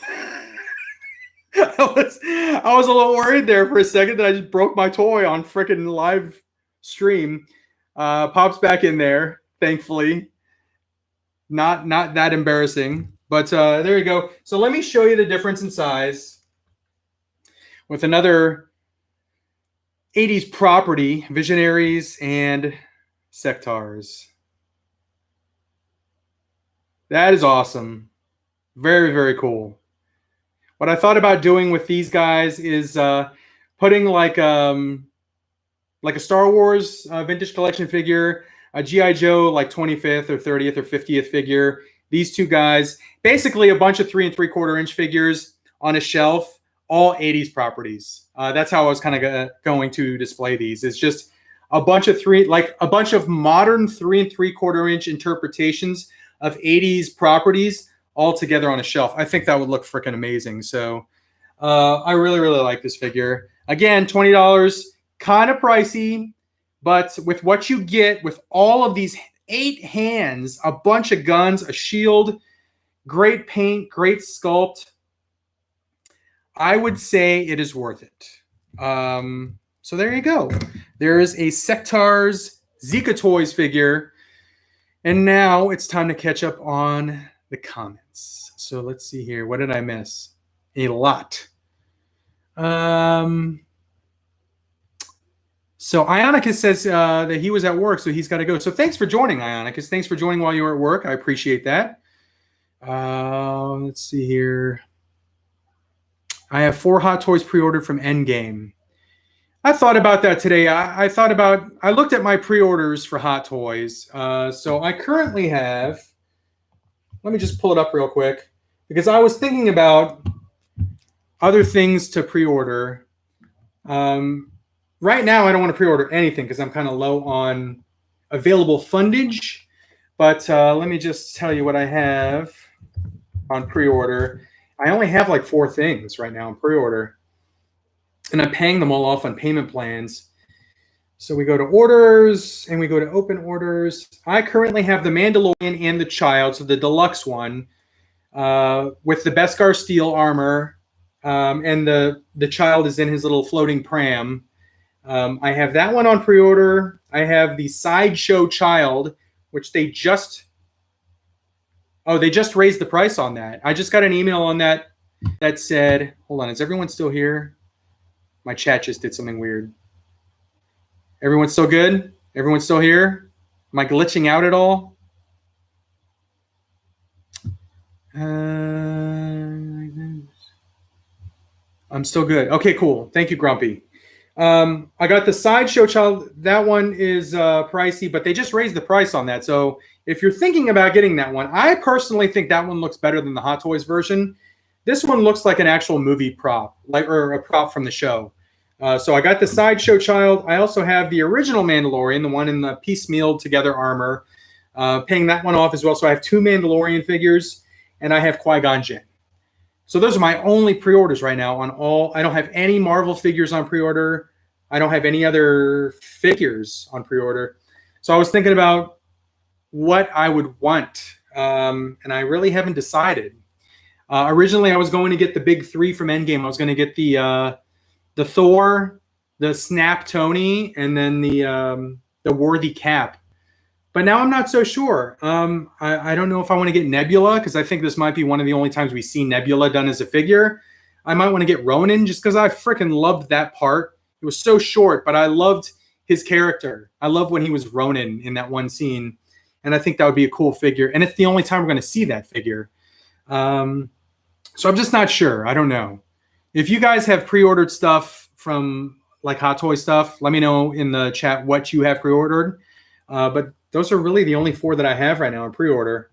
I was a little worried there for a second that I just broke my toy on freaking live stream. Pops back in there, thankfully. Not that embarrassing, but there you go. So let me show you the difference in size with another 80s property, Visionaries and Sectars. That is awesome. Very, very cool. What I thought about doing with these guys is putting like a Star Wars vintage collection figure, a G.I. Joe like 25th or 30th or 50th figure. These two guys, basically a bunch of 3 3/4 inch figures on a shelf, all 80s properties. That's how I was kind of going to display these. It's just a bunch of modern 3 3/4 inch interpretations of 80s properties all together on a shelf. I think that would look freaking amazing. So I really, really like this figure. Again, $20, kind of pricey, but with what you get with all of these 8 hands, a bunch of guns, a shield, great paint, great sculpt, I would say it is worth it. So there you go. There is a Sectars Zika Toys figure. And now it's time to catch up on the comments. So let's see here. What did I miss? A lot. So Ionicus says that he was at work, so he's got to go. So thanks for joining, Ionicus. Thanks for joining while you were at work. I appreciate that. Let's see here. I have 4 Hot Toys pre-ordered from Endgame. I thought about that today. I looked at my pre-orders for Hot Toys. So I currently have, let me just pull it up real quick, because I was thinking about other things to pre-order. Right now, I don't want to pre-order anything because I'm kind of low on available fundage. But let me just tell you what I have on pre-order. I only have like 4 things right now in pre-order, and I'm paying them all off on payment plans. So we go to orders and we go to open orders. I currently have the Mandalorian and the Child, so the deluxe one, with the Beskar steel armor, and the Child is in his little floating pram. I have that one on pre-order. I have the Sideshow Child, which they just raised the price on that. I just got an email on that said, hold on, is everyone still here? My chat just did something weird. Everyone's still good? Everyone's still here? Am I glitching out at all? I'm still good. Okay, cool. Thank you, Grumpy. I got the Sideshow Child. That one is pricey, but they just raised the price on that. So if you're thinking about getting that one, I personally think that one looks better than the Hot Toys version. This one looks like an actual movie prop, or a prop from the show. So I got the Sideshow Child. I also have the original Mandalorian, the one in the piecemeal together armor, paying that one off as well. So I have 2 Mandalorian figures, and I have Qui-Gon Jinn. So those are my only pre-orders right now on all. I don't have any Marvel figures on pre-order. I don't have any other figures on pre-order. So I was thinking about what I would want, and I really haven't decided. Originally, I was going to get the big 3 from Endgame. I was going to get the Thor, the Snap Tony, and then the Worthy Cap. But now I'm not so sure. I don't know if I want to get Nebula, because I think this might be one of the only times we see Nebula done as a figure. I might want to get Ronan, just because I freaking loved that part. It was so short, but I loved his character. I love when he was Ronan in that one scene, and I think that would be a cool figure. And it's the only time we're going to see that figure. So I'm just not sure. I don't know. If you guys have pre-ordered stuff from like Hot Toy stuff, let me know in the chat what you have pre-ordered. But those are really the only 4 that I have right now in pre-order.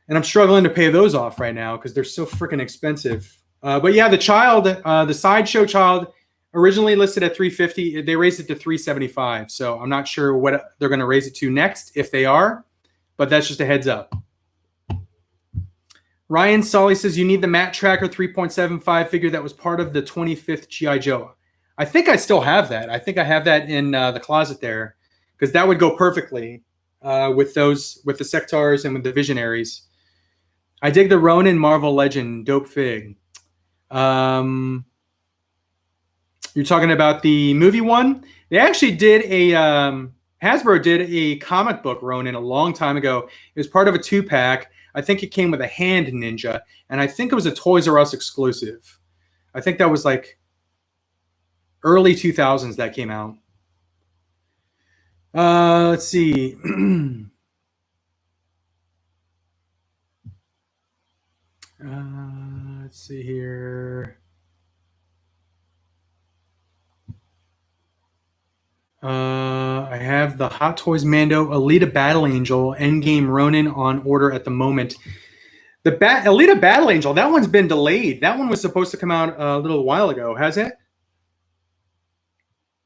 And I'm struggling to pay those off right now because they're so freaking expensive. But yeah, the Child, the Sideshow Child, originally listed at $350. They raised it to $375. So I'm not sure what they're going to raise it to next, if they are. But that's just a heads up. Ryan Solly says, you need the Matt Tracker 3.75 figure that was part of the 25th G.I. Joe. I think I still have that. I think I have that in the closet there, because that would go perfectly with the Sectars and with the Visionaries. I dig the Ronin Marvel Legend dope fig. You're talking about the movie one? They actually did Hasbro did a comic book Ronin a long time ago. It was part of a 2-pack. I think it came with a hand ninja, and I think it was a Toys R Us exclusive. I think that was like early 2000s that came out. Let's see. Let's see here. I have the Hot Toys Mando Alita Battle Angel Endgame Ronin on order at the moment. The Alita Battle Angel, that one's been delayed. That one was supposed to come out a little while ago, has it?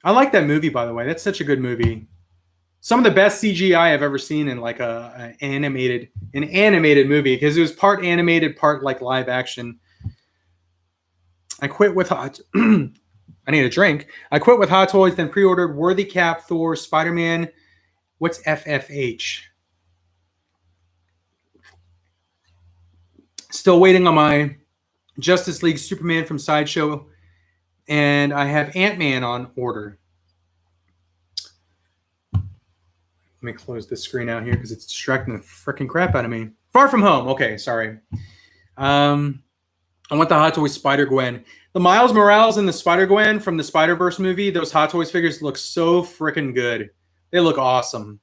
I like that movie, by the way. That's such a good movie. Some of the best CGI I've ever seen in like an animated movie, because it was part animated, part like live action. I quit with I need a drink. I quit with Hot Toys, then pre-ordered Worthy Cap, Thor, Spider-Man. What's FFH? Still waiting on my Justice League Superman from Sideshow, and I have Ant-Man on order. Let me close this screen out here because it's distracting the freaking crap out of me. Far From Home. Okay, sorry. I want the Hot Toys Spider-Gwen. The Miles Morales and the Spider-Gwen from the Spider-Verse movie, those Hot Toys figures look so freaking good. They look awesome.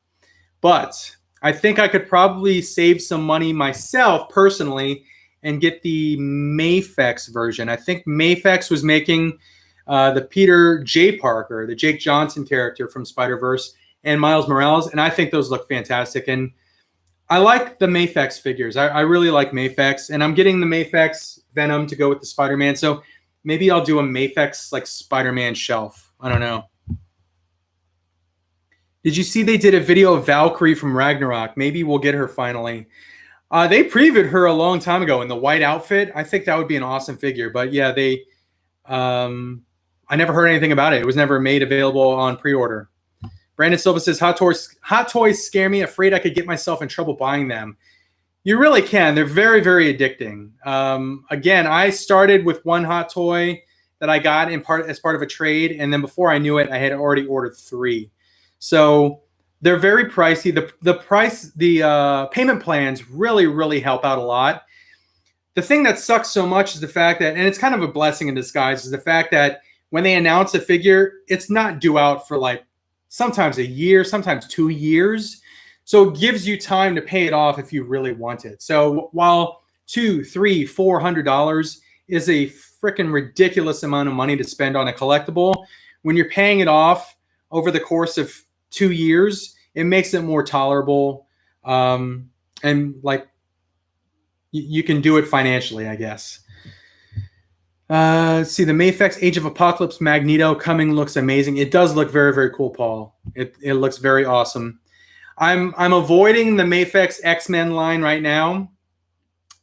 But I think I could probably save some money myself personally and get the Maifix version. I think Maifix was making the Peter J. Parker, the Jake Johnson character from Spider-Verse, and Miles Morales, and I think those look fantastic. And I like the Maifix figures. I really like Maifix, and I'm getting the Maifix Venom to go with the Spider-Man. So maybe I'll do a Maifix like Spider-Man shelf. I don't know. Did you see they did a video of Valkyrie from Ragnarok? Maybe we'll get her finally. They previewed her a long time ago in the white outfit. I think that would be an awesome figure. But yeah, I never heard anything about it. It was never made available on pre-order. Brandon Silva says, hot toys scare me. Afraid I could get myself in trouble buying them. You really can. They're very, very addicting. Again, I started with one hot toy that I got as part of a trade. And then before I knew it, I had already ordered 3. So they're very pricey. The payment plans really, really help out a lot. The thing that sucks so much is the fact that, and it's kind of a blessing in disguise, is the fact that when they announce a figure, it's not due out for like sometimes a year, sometimes 2 years. So it gives you time to pay it off if you really want it. So while $200, $300, $400 is a freaking ridiculous amount of money to spend on a collectible, when you're paying it off over the course of 2 years, it makes it more tolerable. And like you can do it financially, I guess. Let's see, the Maifix Age of Apocalypse Magneto coming looks amazing. It does look very, very cool, Paul. It looks very awesome. I'm avoiding the Maifix X-Men line right now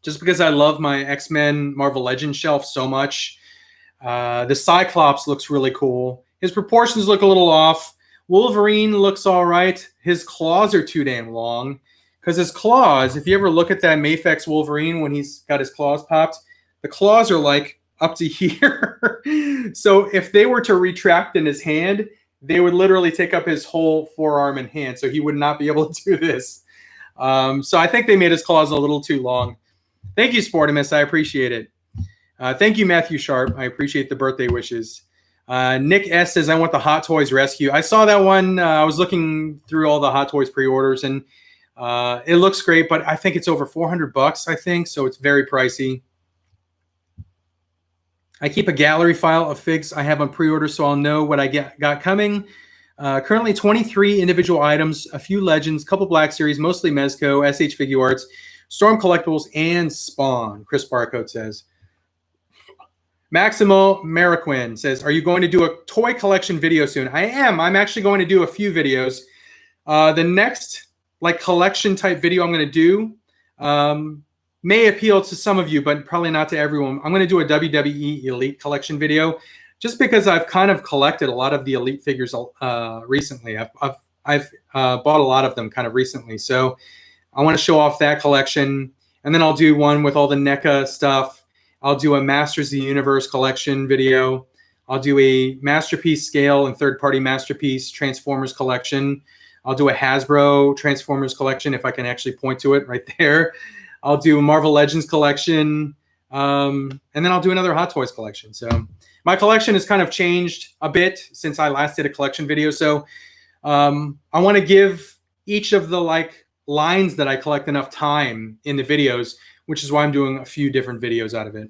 just because I love my X-Men Marvel Legends shelf so much. The Cyclops looks really cool. His proportions look a little off. Wolverine looks all right. His claws are too damn long because his claws, if you ever look at that Maifix Wolverine when he's got his claws popped, the claws are like up to here. So if they were to retract in his hand, they would literally take up his whole forearm and hand. So he would not be able to do this. So I think they made his claws a little too long. Thank you, Sportimus. I appreciate it. Thank you, Matthew Sharp. I appreciate the birthday wishes. Nick S says, I want the Hot Toys Rescue. I saw that one. I was looking through all the Hot Toys pre-orders, and it looks great, but I think it's over $400, I think, so it's very pricey. I keep a gallery file of figs I have on pre-order, so I'll know what I got coming. Currently 23 individual items, a few Legends, couple Black Series, mostly Mezco, SH Figure Arts, Storm Collectibles, and Spawn, Chris Barcode says. Maximo Mariquin says, are you going to do a toy collection video soon? I am. I'm actually going to do a few videos. The next like collection type video I'm going to do may appeal to some of you, but probably not to everyone. I'm going to do a WWE Elite collection video just because I've kind of collected a lot of the Elite figures recently. I've bought a lot of them kind of recently. So I want to show off that collection. And then I'll do one with all the NECA stuff. I'll do a Masters of the Universe collection video. I'll do a Masterpiece scale and third-party Masterpiece Transformers collection. I'll do a Hasbro Transformers collection if I can actually point to it right there. I'll do a Marvel Legends collection. And then I'll do another Hot Toys collection. So my collection has kind of changed a bit since I last did a collection video. So I want to give each of the like lines that I collect enough time in the videos, which is why I'm doing a few different videos out of it.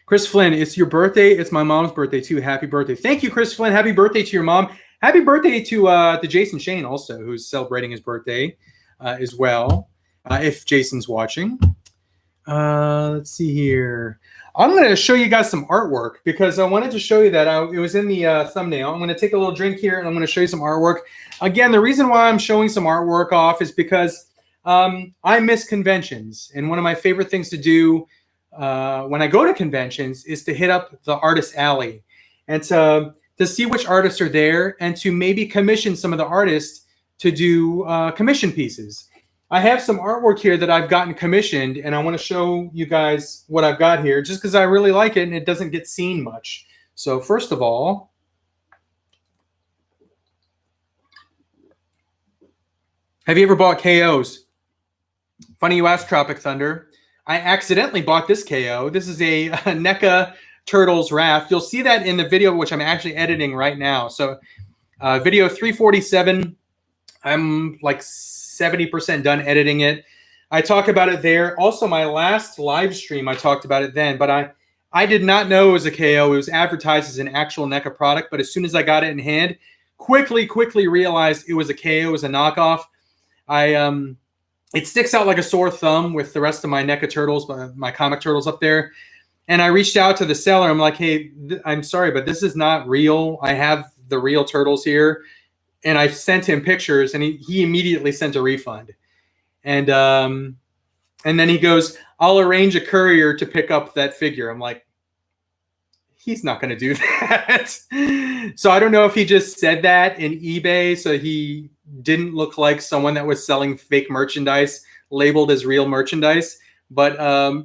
Chris Flynn, it's your birthday. It's my mom's birthday too. Happy birthday. Thank you, Chris Flynn. Happy birthday to your mom. Happy birthday to Jason Shane also, who's celebrating his birthday as well, if Jason's watching. Let's see here. I'm going to show you guys some artwork because I wanted to show you that. It was in the thumbnail. I'm going to take a little drink here, and I'm going to show you some artwork. Again, the reason why I'm showing some artwork off is because I miss conventions. And one of my favorite things to do when I go to conventions is to hit up the artist alley and to see which artists are there and to maybe commission some of the artists to do commission pieces. I have some artwork here that I've gotten commissioned, and I want to show you guys what I've got here just because I really like it and it doesn't get seen much. So first of all, have you ever bought KOs? Funny you asked, Tropic Thunder. I accidentally bought this KO. This is a NECA Turtles Wrath. You'll see that in the video, which I'm actually editing right now. So video 347, I'm like 70% done editing it. I talk about it there. Also, my last live stream, I talked about it then, but I did not know it was a KO. It was advertised as an actual NECA product, but as soon as I got it in hand, quickly realized it was a KO, it was a knockoff. It sticks out like a sore thumb with the rest of my NECA Turtles, my comic Turtles up there. And I reached out to the seller. I'm like, hey, I'm sorry, but this is not real. I have the real Turtles here. And I sent him pictures, and he immediately sent a refund. And then he goes, I'll arrange a courier to pick up that figure. I'm like, he's not going to do that. So I don't know if he just said that in eBay so he didn't look like someone that was selling fake merchandise labeled as real merchandise. But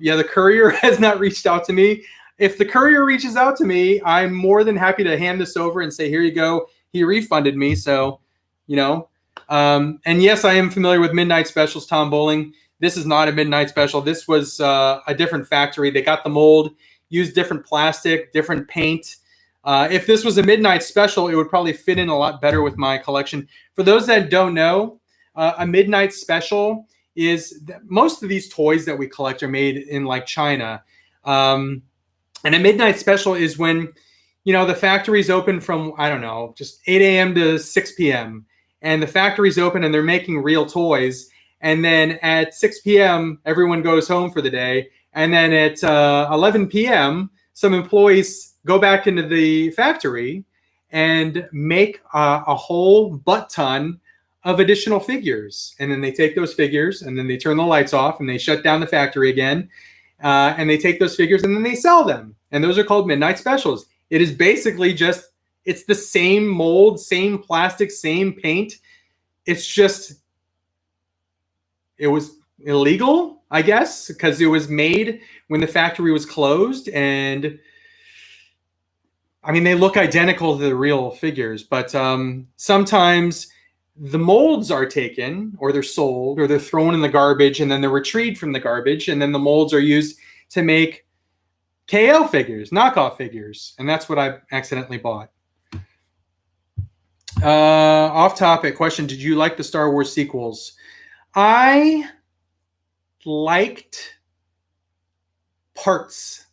yeah, the courier has not reached out to me. If the courier reaches out to me, I'm more than happy to hand this over and say, here you go. He refunded me. So, you know, and yes, I am familiar with Midnight Specials, Tom Bowling. This is not a Midnight Special. This was a different factory. They got the mold, used different plastic, different paint. If this was a Midnight Special, it would probably fit in a lot better with my collection. For those that don't know, a Midnight Special is most of these toys that we collect are made in like China. And a Midnight Special is when, you know, the factory's open from, I don't know, just 8 a.m. to 6 p.m. And the factory's open and they're making real toys. And then at 6 p.m., everyone goes home for the day. And then at 11 p.m., some employees go back into the factory and make a whole butt ton of additional figures. And then they take those figures and then they turn the lights off and they shut down the factory again. And they take those figures and then they sell them. And those are called Midnight Specials. It is basically just, it's the same mold, same plastic, same paint. It's just, it was illegal, I guess, because it was made when the factory was closed. And I mean, they look identical to the real figures, but sometimes the molds are taken or they're sold or they're thrown in the garbage and then they're retrieved from the garbage. And then the molds are used to make KO figures, knockoff figures. And that's what I accidentally bought. Off topic question. Did you like the Star Wars sequels? I liked parts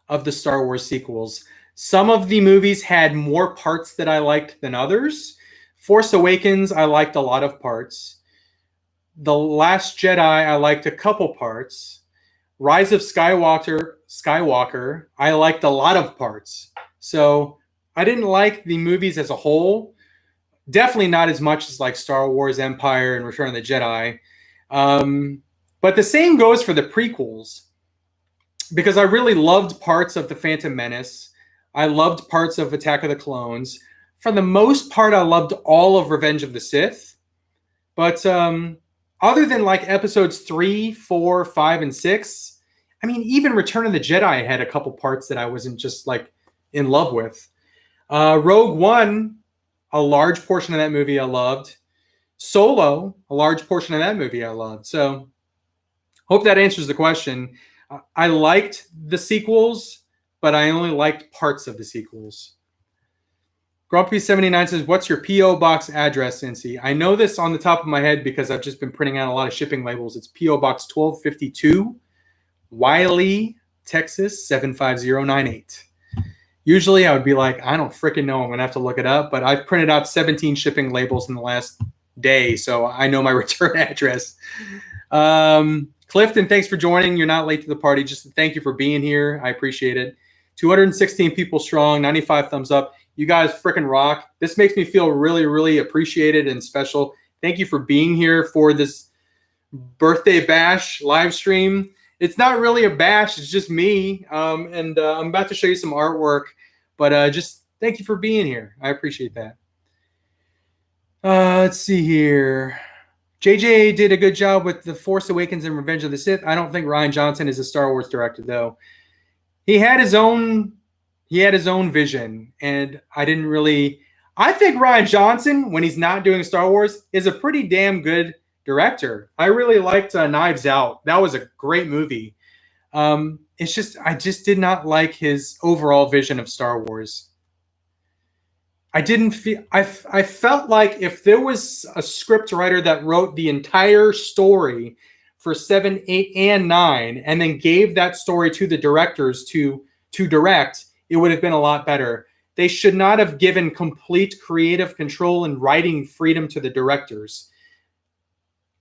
of the Star Wars sequels. Some of the movies had more parts that I liked than others. Force Awakens, I liked a lot of parts. The Last Jedi, I liked a couple parts. Rise of Skywalker, I liked a lot of parts. So I didn't like the movies as a whole. Definitely not as much as like Star Wars, Empire, and Return of the Jedi. But the same goes for the prequels. Because I really loved parts of The Phantom Menace. I loved parts of Attack of the Clones. For the most part, I loved all of Revenge of the Sith. But other than like episodes 3, 4, 5, and 6, I mean, even Return of the Jedi had a couple parts that I wasn't just like in love with. Rogue One, a large portion of that movie I loved. Solo, a large portion of that movie I loved. So hope that answers the question. I liked the sequels, but I only liked parts of the sequels. Grumpy79 says, what's your P.O. Box address, Cincy? I know this on the top of my head because I've just been printing out a lot of shipping labels. It's P.O. Box 1252, Wiley, Texas 75098. Usually I would be like, I don't freaking know. I'm going to have to look it up. But I've printed out 17 shipping labels in the last day, so I know my return address. Clifton, thanks for joining. You're not late to the party. Just thank you for being here. I appreciate it. 216 people strong, 95 thumbs up. You guys freaking rock. This makes me feel really, really appreciated and special. Thank you for being here for this birthday bash live stream. It's not really a bash. It's just me. And I'm about to show you some artwork. But just thank you for being here. I appreciate that. Let's see here. JJ did a good job with The Force Awakens and Revenge of the Sith. I don't think Rian Johnson is a Star Wars director, though. He had his own vision, and I didn't really. I think Rian Johnson, when he's not doing Star Wars, is a pretty damn good director. I really liked Knives Out. That was a great movie. It's just I just did not like his overall vision of Star Wars. I didn't feel. I felt like if there was a script writer that wrote the entire story for 7, 8, and 9, and then gave that story to the directors to direct, it would have been a lot better. They should not have given complete creative control and writing freedom to the directors,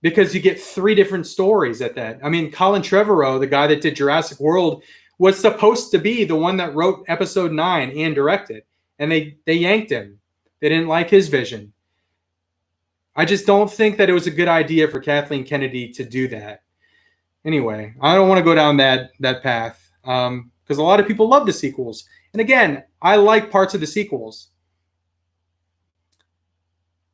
because you get 3 different stories at that. I mean, Colin Trevorrow, the guy that did Jurassic World, was supposed to be the one that wrote episode 9 and directed, and they yanked him. They didn't like his vision. I just don't think that it was a good idea for Kathleen Kennedy to do that. Anyway, I don't want to go down that path because a lot of people love the sequels. And again, I like parts of the sequels.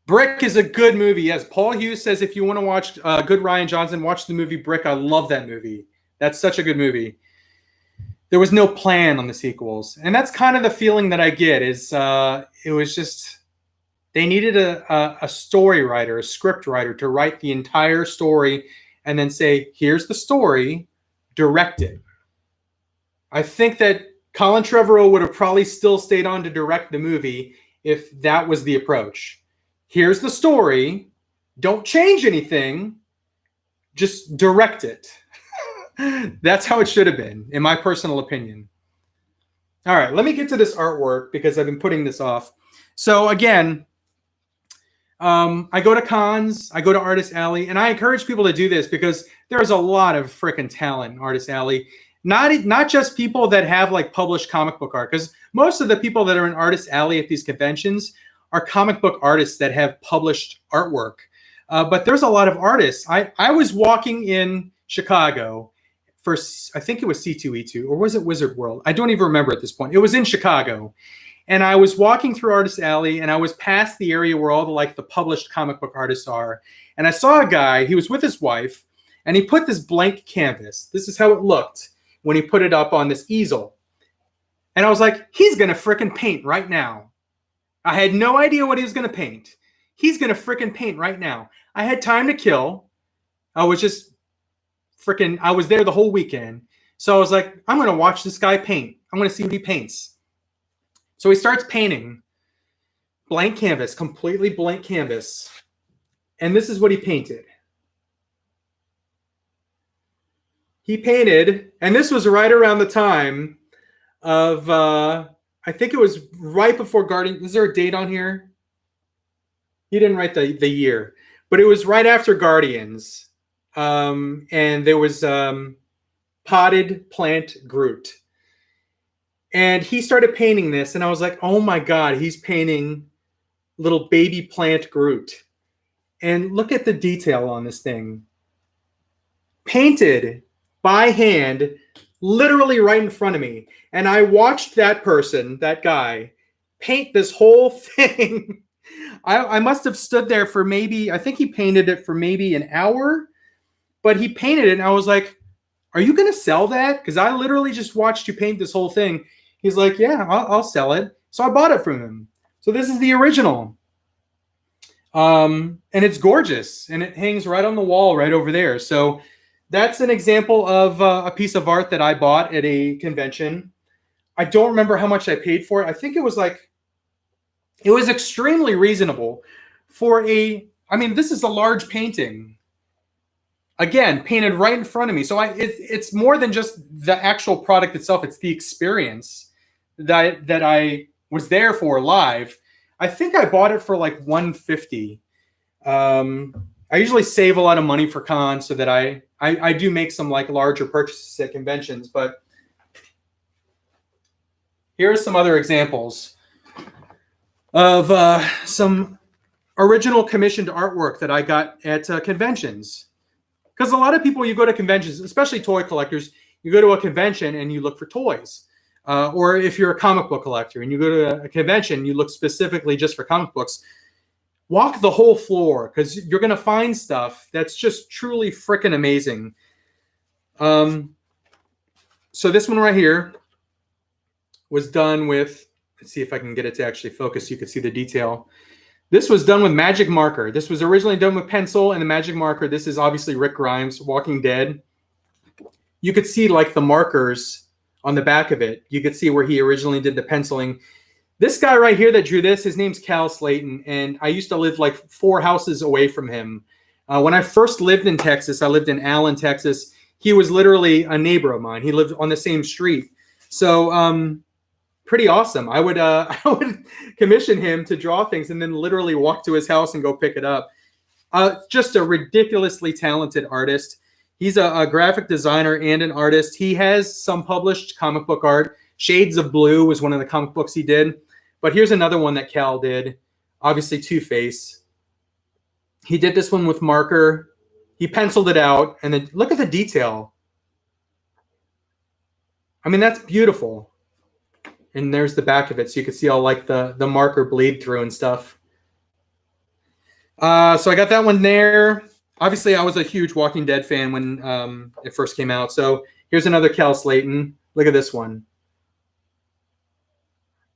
Brick is a good movie. Yes, Paul Hughes says if you want to watch good Rian Johnson, watch the movie Brick. I love that movie. That's such a good movie. There was no plan on the sequels. And that's kind of the feeling that I get is it was just they needed a story writer, a script writer to write the entire story and then say, here's the story, direct it. I think that Colin Trevorrow would have probably still stayed on to direct the movie if that was the approach. Here's the story. Don't change anything. Just direct it. That's how it should have been, in my personal opinion. All right, let me get to this artwork because I've been putting this off. So again, I go to cons, I go to Artist Alley, and I encourage people to do this because there's a lot of freaking talent in Artist Alley. Not just people that have like published comic book art, because most of the people that are in Artist Alley at these conventions are comic book artists that have published artwork. But there's a lot of artists. I was walking in Chicago for, I think it was C2E2, or was it Wizard World? I don't even remember at this point. It was in Chicago. And I was walking through Artist Alley, and I was past the area where all the published comic book artists are. And I saw a guy, he was with his wife, and he put this blank canvas. This is how it looked when he put it up on this easel. And I was like, he's going to frickin' paint right now. I had no idea what he was going to paint. He's going to frickin' paint right now. I had time to kill. I was just frickin', I was there the whole weekend. So I was like, I'm going to watch this guy paint. I'm going to see what he paints. So he starts painting. Blank canvas, completely blank canvas. And this is what he painted. He painted, and this was right around the time of, I think it was right before Guardians. Is there a date on here? He didn't write the year, but it was right after Guardians. And there was Potted Plant Groot. And he started painting this, and I was like, oh my God, he's painting little baby plant Groot. And look at the detail on this thing. Painted by hand, literally right in front of me. And I watched that person, that guy, paint this whole thing. I must have stood there for maybe, I think he painted it for maybe an hour, but he painted it, and I was like, are you going to sell that? Because I literally just watched you paint this whole thing. He's like, yeah, I'll sell it. So I bought it from him. So this is the original. And it's gorgeous, and it hangs right on the wall right over there. So that's an example of a piece of art that I bought at a convention. I don't remember how much I paid for it. I think it was it was extremely reasonable for this is a large painting. Again, painted right in front of me. So it's more than just the actual product itself. It's the experience that I was there for live. I think I bought it for like $150. I usually save a lot of money for cons so that I do make some larger purchases at conventions. But here are some other examples of some original commissioned artwork that I got at conventions. Because a lot of people, you go to conventions, especially toy collectors, you go to a convention and you look for toys. Or if you're a comic book collector and you go to a convention, you look specifically just for comic books. Walk the whole floor because you're going to find stuff that's just truly freaking amazing. So this one right here was done with, let's see if I can get it to actually focus so you can see the detail. This was done with magic marker. This was originally done with pencil and the magic marker. This is obviously Rick Grimes, Walking Dead. You could see the markers on the back of it. You could see where he originally did the penciling. This guy right here that drew this, his name's Cal Slayton, and I used to live 4 houses away from him. When I first lived in Texas, I lived in Allen, Texas. He was literally a neighbor of mine. He lived on the same street. So pretty awesome. I would commission him to draw things and then literally walk to his house and go pick it up. Just a ridiculously talented artist. He's a graphic designer and an artist. He has some published comic book art. Shades of Blue was one of the comic books he did. But here's another one that Cal did. Obviously, Two-Face. He did this one with marker. He penciled it out, and then look at the detail. I mean, that's beautiful. And there's the back of it, so you can see all like the marker bleed through and stuff. So I got that one there. Obviously, I was a huge Walking Dead fan when it first came out. So here's another Cal Slayton. Look at this one.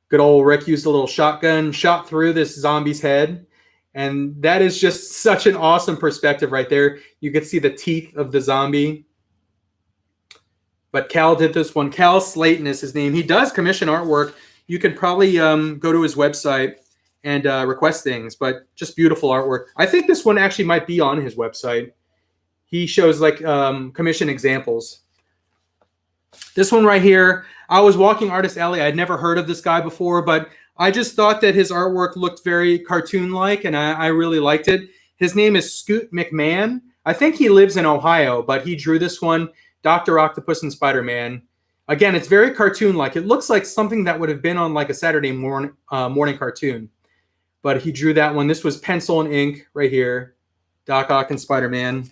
Good old Rick used a little shotgun, shot through this zombie's head. And that is just such an awesome perspective right there. You could see the teeth of the zombie. But Cal did this one. Cal Slayton is his name. He does commission artwork. You could probably go to his website and request things, but just beautiful artwork. I think this one actually might be on his website. He shows like commission examples. This one right here, I was walking Artist Alley. I'd never heard of this guy before, but I just thought that his artwork looked very cartoon-like, and I really liked it. His name is Scoot McMahon. I think he lives in Ohio, but he drew this one, Dr. Octopus and Spider-Man. Again, it's very cartoon-like. It looks like something that would have been on like a Saturday morning cartoon. But he drew that one. This was pencil and ink right here, Doc Ock and Spider-Man.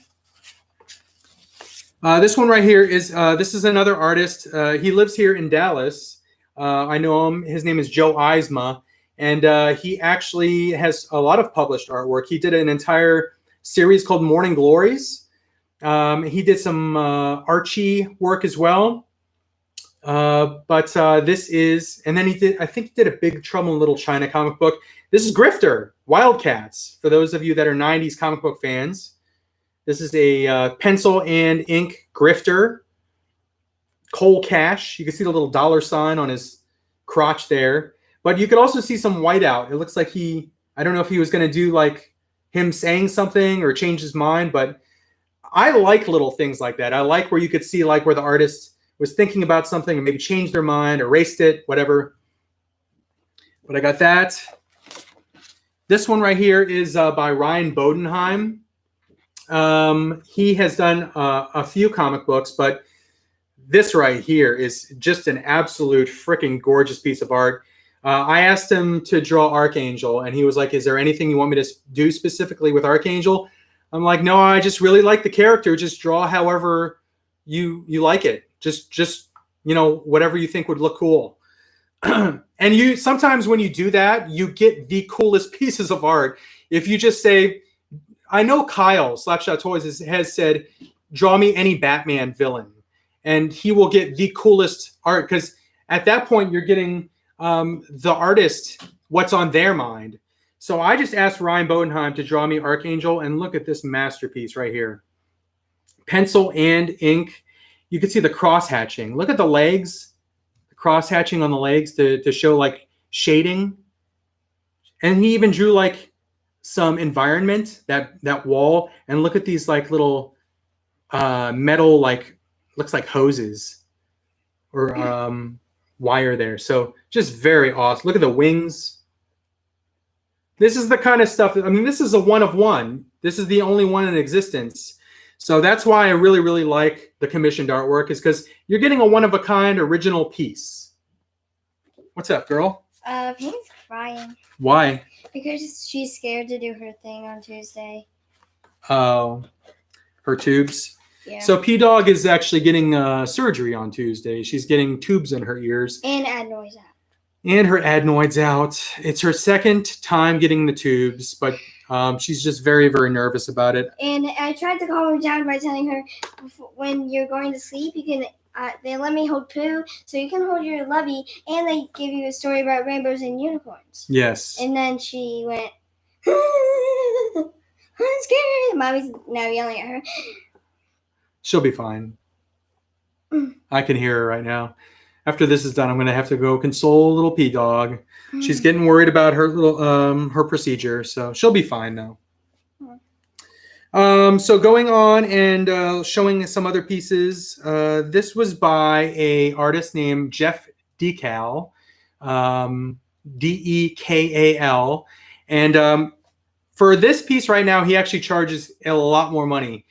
This one right here is, this is another artist. He lives here in Dallas. I know him. His name is Joe Eisma, and he actually has a lot of published artwork. He did an entire series called Morning Glories. He did some Archie work as well. But this is, and then he did, I think he did a Big Trouble in Little China comic book. This is Grifter Wildcats, for those of you that are 90s comic book fans. This is a pencil and ink Grifter. Cole Cash. You can see the little dollar sign on his crotch there. But you could also see some whiteout. It looks like he, I don't know if he was going to do like him saying something or change his mind, but I like little things like that. I like where you could see like where the artist was thinking about something and maybe changed their mind, erased it, whatever. But I got that. This one right here is by Ryan Bodenheim. He has done a few comic books, but this right here is just an absolute freaking gorgeous piece of art. I asked him to draw Archangel, and he was like, is there anything you want me to do specifically with Archangel? I'm like, no, I just really like the character. Just draw however you like it. Just you know, whatever you think would look cool. And you sometimes when you do that, you get the coolest pieces of art. If you just say, I know Kyle, Slapshot Toys, has said, draw me any Batman villain. And he will get the coolest art, because at that point, you're getting the artist, what's on their mind. So I just asked Ryan Bodenheim to draw me Archangel, and look at this masterpiece right here. Pencil and ink. You can see the cross-hatching. Look at the legs, the cross-hatching on the legs to show like shading. And he even drew like some environment, that wall. And look at these like little metal, like, looks like hoses or wire there. So just very awesome. Look at the wings. This is the kind of stuff that, I mean, this is a one of one. This is the only one in existence. So that's why I really, really like the commissioned artwork, is because you're getting a one-of-a-kind original piece. What's up, girl? Pam's crying. Why? Because she's scared to do her thing on Tuesday. Oh, her tubes? Yeah. So P-Dog is actually getting surgery on Tuesday. She's getting tubes in her ears. And adenoids out. And her adenoids out. It's her second time getting the tubes, but she's just very, very nervous about it. And I tried to calm her down by telling her, when you're going to sleep, you can. They let me hold Pooh, so you can hold your lovey, and they give you a story about rainbows and unicorns. Yes. And then she went, I'm scared. Mommy's now yelling at her. She'll be fine. I can hear her right now. After this is done, I'm going to have to go console little P-Dog. She's getting worried about her little her procedure, so she'll be fine though. So going on and showing some other pieces. This was by a artist named Jeff Dekal, Dekal, and for this piece right now, he actually charges a lot more money.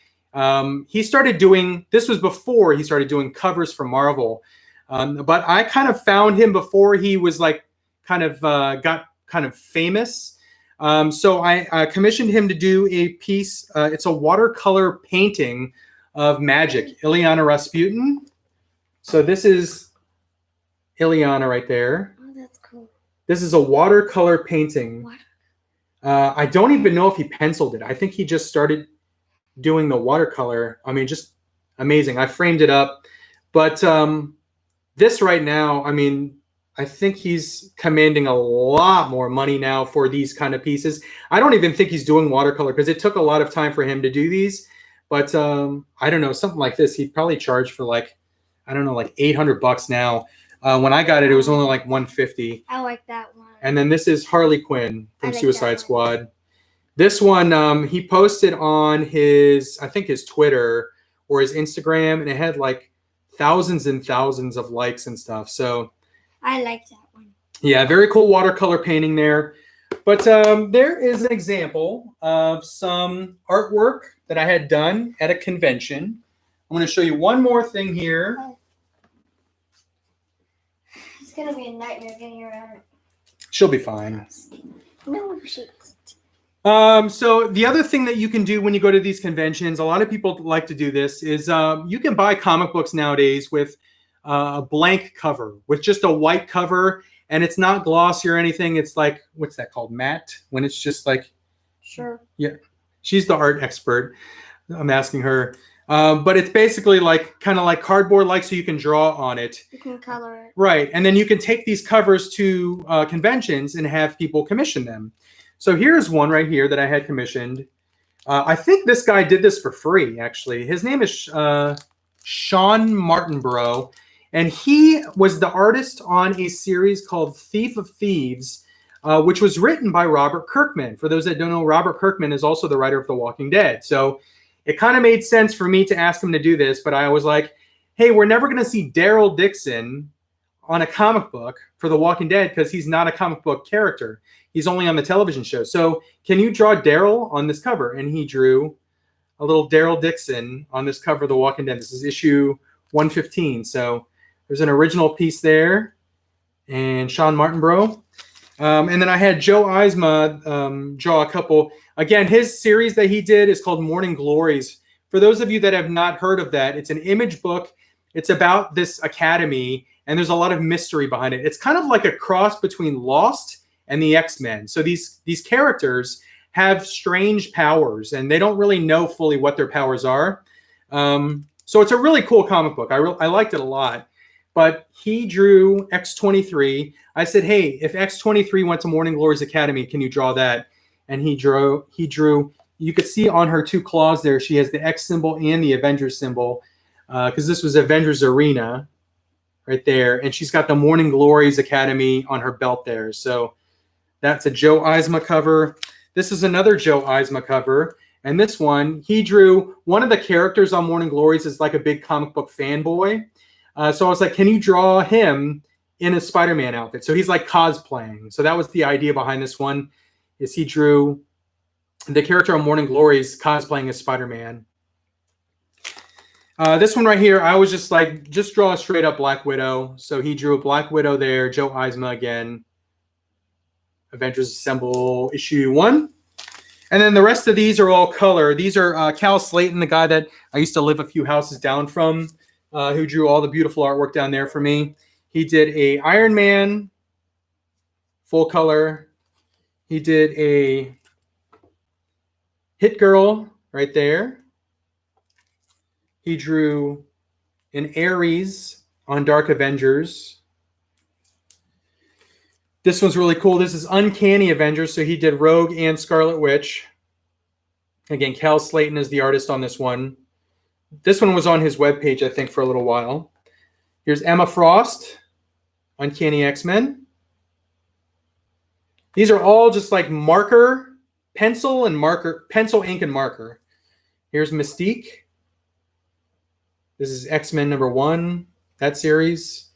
He started doing, this was before he started doing covers for Marvel, but I kind of found him before he was like kind of got kind of famous. So I commissioned him to do a piece. It's a watercolor painting of Magic, Ileana Rasputin. So this is Ileana right there. Oh, that's cool. This is a watercolor painting. I don't even know if he penciled it. I think he just started doing the watercolor. I mean, just amazing. I framed it up. But this right now, I mean, I think he's commanding a lot more money now for these kind of pieces. I don't even think he's doing watercolor because it took a lot of time for him to do these. But I don't know, something like this, he'd probably charge for like, I don't know, like $800 now. When I got it, it was only like $150. I like that one. And then this is Harley Quinn from like Suicide Squad. This one, he posted on his, I think his Twitter or his Instagram, and it had like thousands and thousands of likes and stuff. So I like that one. yeah, very cool watercolor painting there. But there is an example of some artwork that I had done at a convention. I'm going to show you one more thing here. It's going to be a nightmare getting around. She'll be fine. No, she isn't. So the other thing that you can do when you go to these conventions, a lot of people like to do this, is you can buy comic books nowadays with a blank cover, with just a white cover, and it's not glossy or anything. It's like, what's that called? Matte? When it's just like... Sure. Yeah. She's the art expert. I'm asking her. But it's basically like kind of like cardboard-like, so you can draw on it. You can color it. Right. And then you can take these covers to conventions and have people commission them. So here's one right here that I had commissioned. I think this guy did this for free, actually. His name is Sean Martinborough, and he was the artist on a series called Thief of Thieves, which was written by Robert Kirkman. For those that don't know, Robert Kirkman is also the writer of The Walking Dead. So it kind of made sense for me to ask him to do this, but I was like, hey, we're never going to see Daryl Dixon on a comic book for The Walking Dead because he's not a comic book character. He's only on the television show. So can you draw Daryl on this cover? And he drew a little Daryl Dixon on this cover of The Walking Dead. This is issue 115. So there's an original piece there. And Sean Martinborough. And then I had Joe Eisma draw a couple. Again, his series that he did is called Morning Glories. For those of you that have not heard of that, it's an image book. It's about this academy, and there's a lot of mystery behind it. It's kind of like a cross between Lost and the X-Men. So these characters have strange powers, and they don't really know fully what their powers are. So it's a really cool comic book. I liked it a lot. But he drew X-23. I said, hey, if X-23 went to Morning Glories Academy, can you draw that? And he drew, you could see on her two claws there, she has the X symbol and the Avengers symbol, because this was Avengers Arena right there. And she's got the Morning Glories Academy on her belt there. So that's a Joe Eisma cover. This is another Joe Eisma cover. And this one, he drew one of the characters on Morning Glories is like a big comic book fanboy. So I was like, can you draw him in a Spider-Man outfit? So he's like cosplaying. So that was the idea behind this one, is he drew the character on Morning Glories cosplaying as Spider-Man. This one right here, I was just like, just draw a straight up Black Widow. So he drew a Black Widow there, Joe Eisma again. Avengers Assemble issue 1. And then the rest of these are all color. These are Cal Slayton, the guy that I used to live a few houses down from, who drew all the beautiful artwork down there for me. He did a Iron Man full color. He did a Hit Girl right there. He drew an Ares on Dark Avengers. This one's really cool. This is Uncanny Avengers. So he did Rogue and Scarlet Witch. Again, Cal Slayton is the artist on this one. This one was on his webpage, I think, for a little while. Here's Emma Frost, Uncanny X-Men. These are all just like marker, pencil, ink, and marker. Here's Mystique. This is X-Men #1, that series.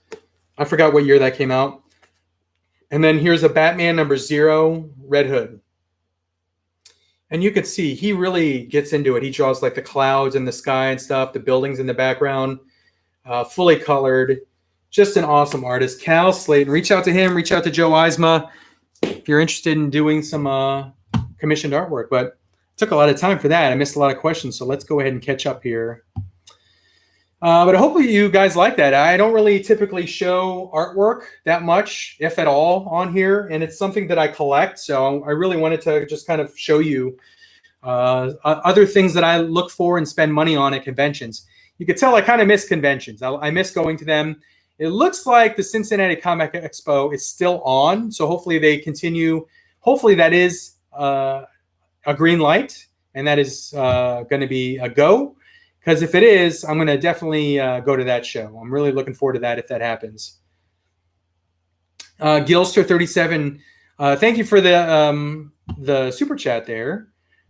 I forgot what year that came out. And then here's a Batman #0, Red Hood. And you can see he really gets into it. He draws like the clouds and the sky and stuff, the buildings in the background, fully colored. Just an awesome artist. Cal Slayton. Reach out to him. Reach out to Joe Eisma. if you're interested in doing some commissioned artwork. But it took a lot of time for that. I missed a lot of questions, so let's go ahead and catch up here. But hopefully you guys like that. I don't really typically show artwork that much, if at all, on here, and it's something that I collect. So I really wanted to just kind of show you other things that I look for and spend money on at conventions. You could tell I kind of miss conventions. I miss going to them. It looks like the Cincinnati Comic Expo is still on, so hopefully they continue. Hopefully that is a green light, and that is going to be a go. Because if it is, I'm going to definitely go to that show. I'm really looking forward to that if that happens. Gilster37, thank you for the super chat there.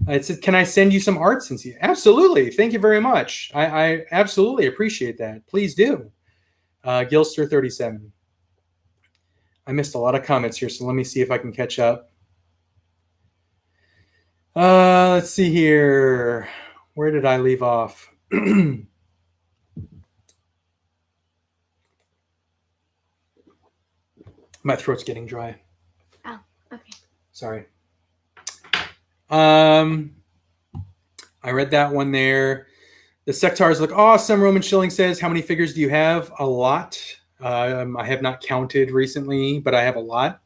It said, can I send you some art, Cincy? Absolutely. Thank you very much. I absolutely appreciate that. Please do. Gilster37. I missed a lot of comments here, so let me see if I can catch up. Let's see here. Where did I leave off? My throat's getting dry. Oh, okay. Sorry. I read that one there. The Sectars look awesome. Roman Schilling says, how many figures do you have? A lot. I have not counted recently, but I have a lot.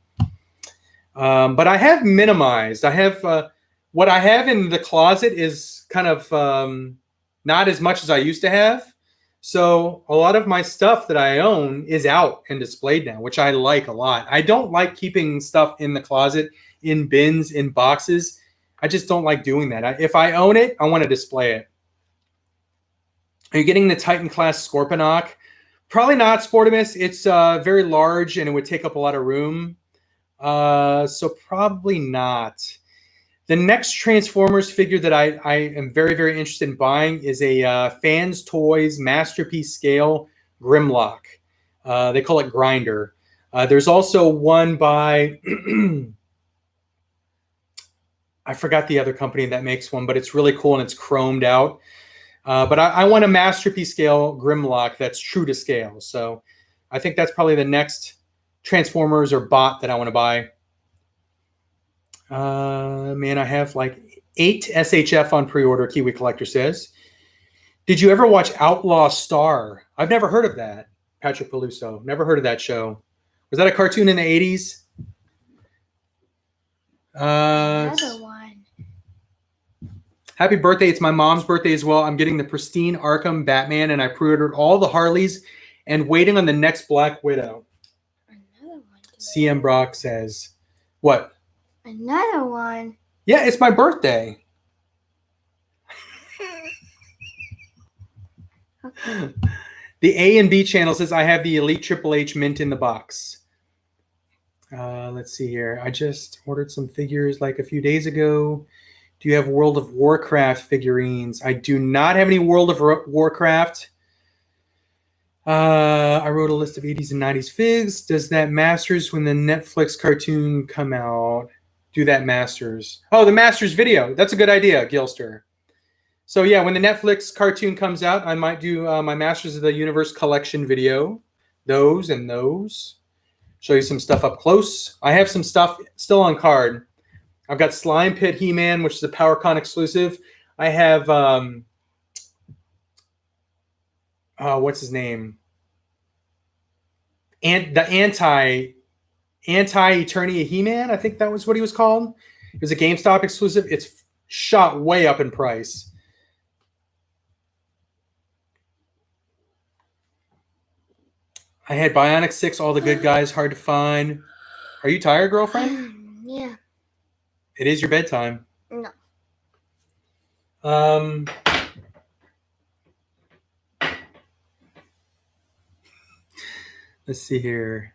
But I have minimized. I have what I have in the closet is kind of not as much as I used to have. So a lot of my stuff that I own is out and displayed now, which I like a lot. I don't like keeping stuff in the closet, in bins, in boxes. I just don't like doing that. If I own it, I want to display it. Are you getting the Titan class Scorponok? Probably not, Sportimus. It's very large and it would take up a lot of room. So probably not. The next Transformers figure that I am very, very interested in buying is a Fans Toys Masterpiece Scale Grimlock. They call it Grinder. There's also one by, I forgot the other company that makes one, but it's really cool and it's chromed out. But I want a Masterpiece Scale Grimlock that's true to scale. So I think that's probably the next Transformers or bot that I want to buy. Man, I have like 8 SHF on pre-order, Kiwi Collector says. Did you ever watch Outlaw Star? I've never heard of that. Patrick Peluso. Never heard of that show. Was that a cartoon in the 80s? Another one. Happy birthday. It's my mom's birthday as well. I'm getting the pristine Arkham Batman, and I pre-ordered all the Harleys and waiting on the next Black Widow. Another one. CM Brock says, what? Another one. Yeah, it's my birthday. Okay. The A and B channel says I have the Elite Triple H mint in the box. Let's see here. I just ordered some figures like a few days ago. Do you have World of Warcraft figurines? I do not have any World of Warcraft. I wrote a list of 80s and 90s figs. Does that Masters when the Netflix cartoon come out? Do that Masters. Oh, the Masters video. That's a good idea, Gilster. So yeah, when the Netflix cartoon comes out, I might do my Masters of the Universe collection video. Those and those. Show you some stuff up close. I have some stuff still on card. I've got Slime Pit He-Man, which is a PowerCon exclusive. I have, what's his name? And the Anti-Eternia He-Man, I think that was what he was called. It was a GameStop exclusive. It's shot way up in price. I had Bionic 6, All the Good Guys, hard to find. Are you tired, girlfriend? Yeah. It is your bedtime. No. Let's see here.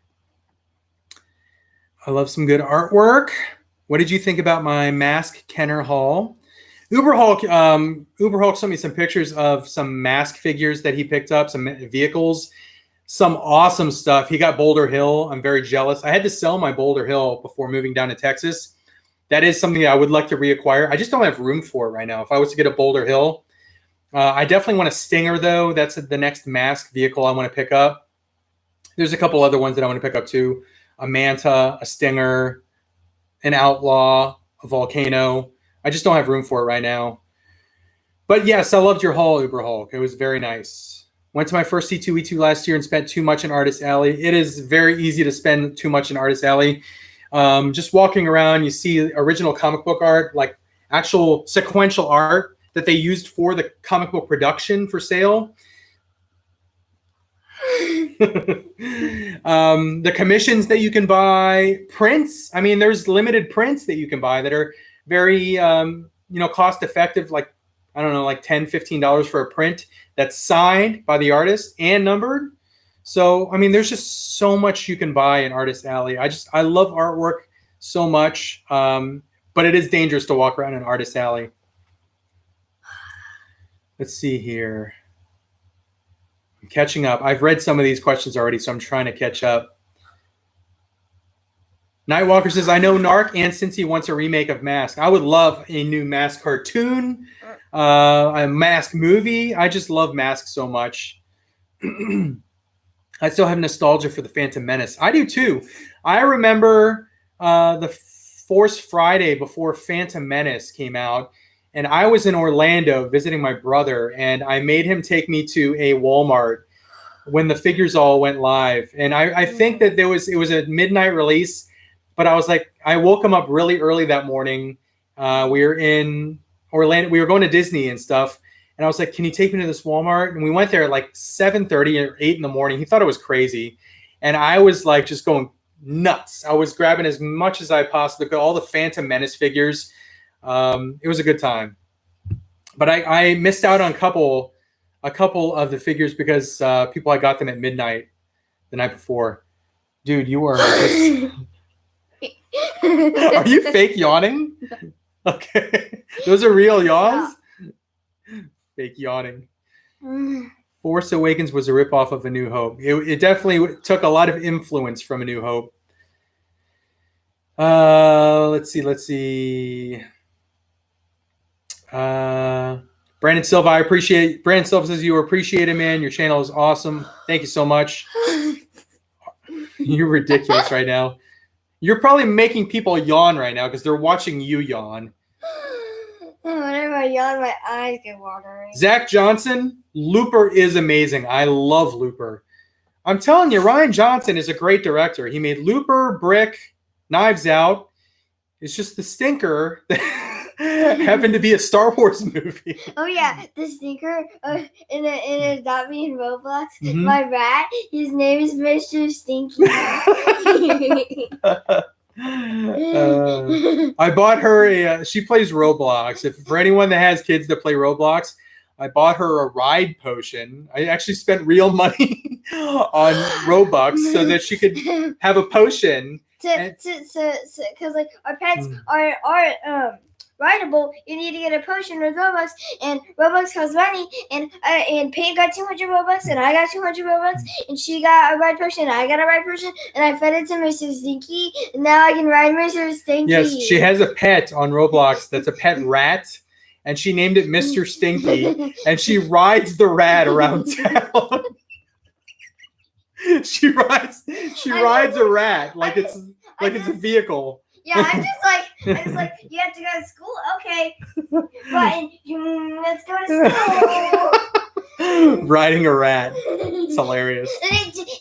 I love some good artwork. What did you think about my Mask Kenner haul? Uberhulk sent me some pictures of some Mask figures that he picked up, some vehicles, some awesome stuff. He got Boulder Hill. I'm very jealous. I had to sell my Boulder Hill before moving down to Texas. That is something I would like to reacquire. I just don't have room for it right now. If I was to get a Boulder Hill, I definitely want a Stinger, though. That's the next Mask vehicle I want to pick up. There's a couple other ones that I want to pick up, too. A Manta, a Stinger, an Outlaw, a Volcano. I just don't have room for it right now. But yes, I loved your haul, Uber Hulk. It was very nice. Went to my first C2E2 last year and spent too much in Artist Alley. It is very easy to spend too much in Artist Alley. Just walking around, you see original comic book art, like actual sequential art that they used for the comic book production for sale. The commissions that you can buy, prints. I mean, there's limited prints that you can buy that are very, cost effective. Like, I don't know, like $10, $15 for a print that's signed by the artist and numbered. So, I mean, there's just so much you can buy in Artist Alley. I love artwork so much, but it is dangerous to walk around in Artist Alley. Let's see here. I'm catching up. I've read some of these questions already, so I'm trying to catch up. Nightwalker says, I know Narc and Cincy wants a remake of Mask. I would love a new Mask cartoon, a Mask movie. I just love Mask so much. I still have nostalgia for the Phantom Menace. I do too. I remember the Force Friday before Phantom Menace came out, and I was in Orlando visiting my brother, and I made him take me to a Walmart when the figures all went live. And I think that it was a midnight release, but I was like, I woke him up really early that morning. We were in Orlando. We were going to Disney and stuff. And I was like, can you take me to this Walmart? And we went there at like 7:30 or 8 in the morning. He thought it was crazy. And I was like just going nuts. I was grabbing as much as I possibly could, all the Phantom Menace figures. It was a good time. But I missed out on a couple of the figures because I got them at midnight the night before. Dude, you are just... Are you fake yawning? Okay. Those are real yawns? Fake yawning. Force Awakens was a ripoff of A New Hope. It definitely took a lot of influence from A New Hope. Let's see. Brandon Silva, Brandon Silva says you appreciate it, man. Your channel is awesome. Thank you so much. You're ridiculous right now. You're probably making people yawn right now because they're watching you yawn. Whenever I yawn, my eyes get watering. Zach Johnson, Looper is amazing. I love Looper. I'm telling you, Rian Johnson is a great director. He made Looper, Brick, Knives Out. It's just the stinker that happened to be a Star Wars movie. Oh yeah, the stinker in Adopt Me in Roblox. Mm-hmm. My rat, his name is Mr. Stinky. I bought her she plays Roblox. For anyone that has kids that play Roblox, I bought her a ride potion. I actually spent real money on Robux so that she could have a potion. Because like our pets are rideable, you need to get a potion with Robux, and Robux costs money, and Peyton got 200 Robux, and I got 200 Robux, and she got a ride potion, and I got a ride potion, and I fed it to Mr. Stinky, and now I can ride Mr. Stinky. Yes, she has a pet on Roblox that's a pet rat, and she named it Mr. Stinky, and she rides the rat around town. She rides a rat like it's a vehicle. Yeah, I'm just like, you have to go to school? Okay. But let's go to school. Riding a rat. It's hilarious.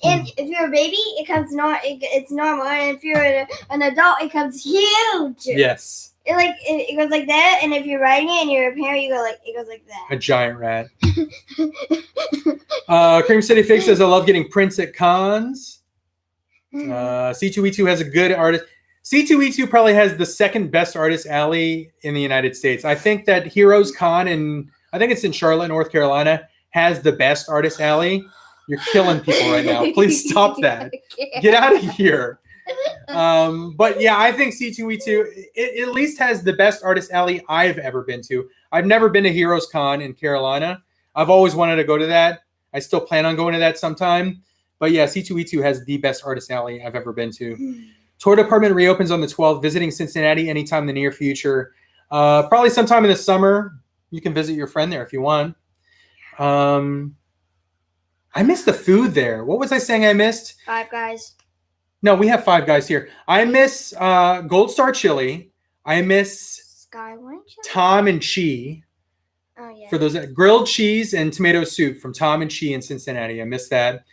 And if you're a baby, it's normal. And if you're an adult, it comes huge. Yes. It goes like that, and if you're riding it and you're a parent, it goes like that. A giant rat. Cream City Fig says, I love getting prints at cons. C2E2 has a good artist. C2E2 probably has the second best artist alley in the United States. I think that Heroes Con I think it's in Charlotte, North Carolina, has the best artist alley. You're killing people right now. Please stop that. Get out of here. But yeah, I think C2E2 it at least has the best artist alley I've ever been to. I've never been to Heroes Con in Carolina. I've always wanted to go to that. I still plan on going to that sometime. But yeah, C2E2 has the best artist alley I've ever been to. Tour department reopens on the 12th. Visiting Cincinnati anytime in the near future. Probably sometime in the summer. You can visit your friend there if you want. I missed the food there. What was I saying I missed? Five Guys. No, we have 5 guys here. I miss Gold Star Chili. I miss Skyline. Tom and Chi. Oh yeah. For those grilled cheese and tomato soup from Tom and Chi in Cincinnati. I miss that.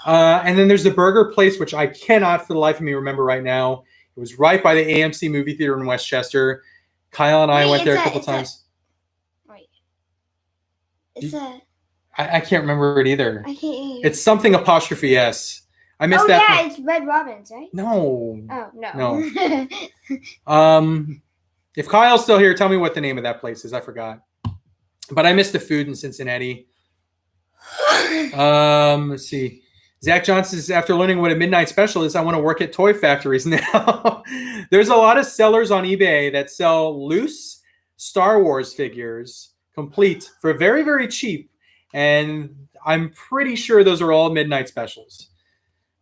And then there's the burger place, which I cannot for the life of me remember right now. It was right by the AMC movie theater in Westchester. Kyle and I went there a couple times. I can't remember it either. I can't. It's something apostrophe S. I missed that. Oh yeah, it's Red Robin's, right? No. Oh no. No. If Kyle's still here, tell me what the name of that place is. I forgot. But I missed the food in Cincinnati. Let's see. Zach Johnson says, after learning what a midnight special is, I want to work at toy factories now. There's a lot of sellers on eBay that sell loose Star Wars figures, complete, for very, very cheap. And I'm pretty sure those are all midnight specials.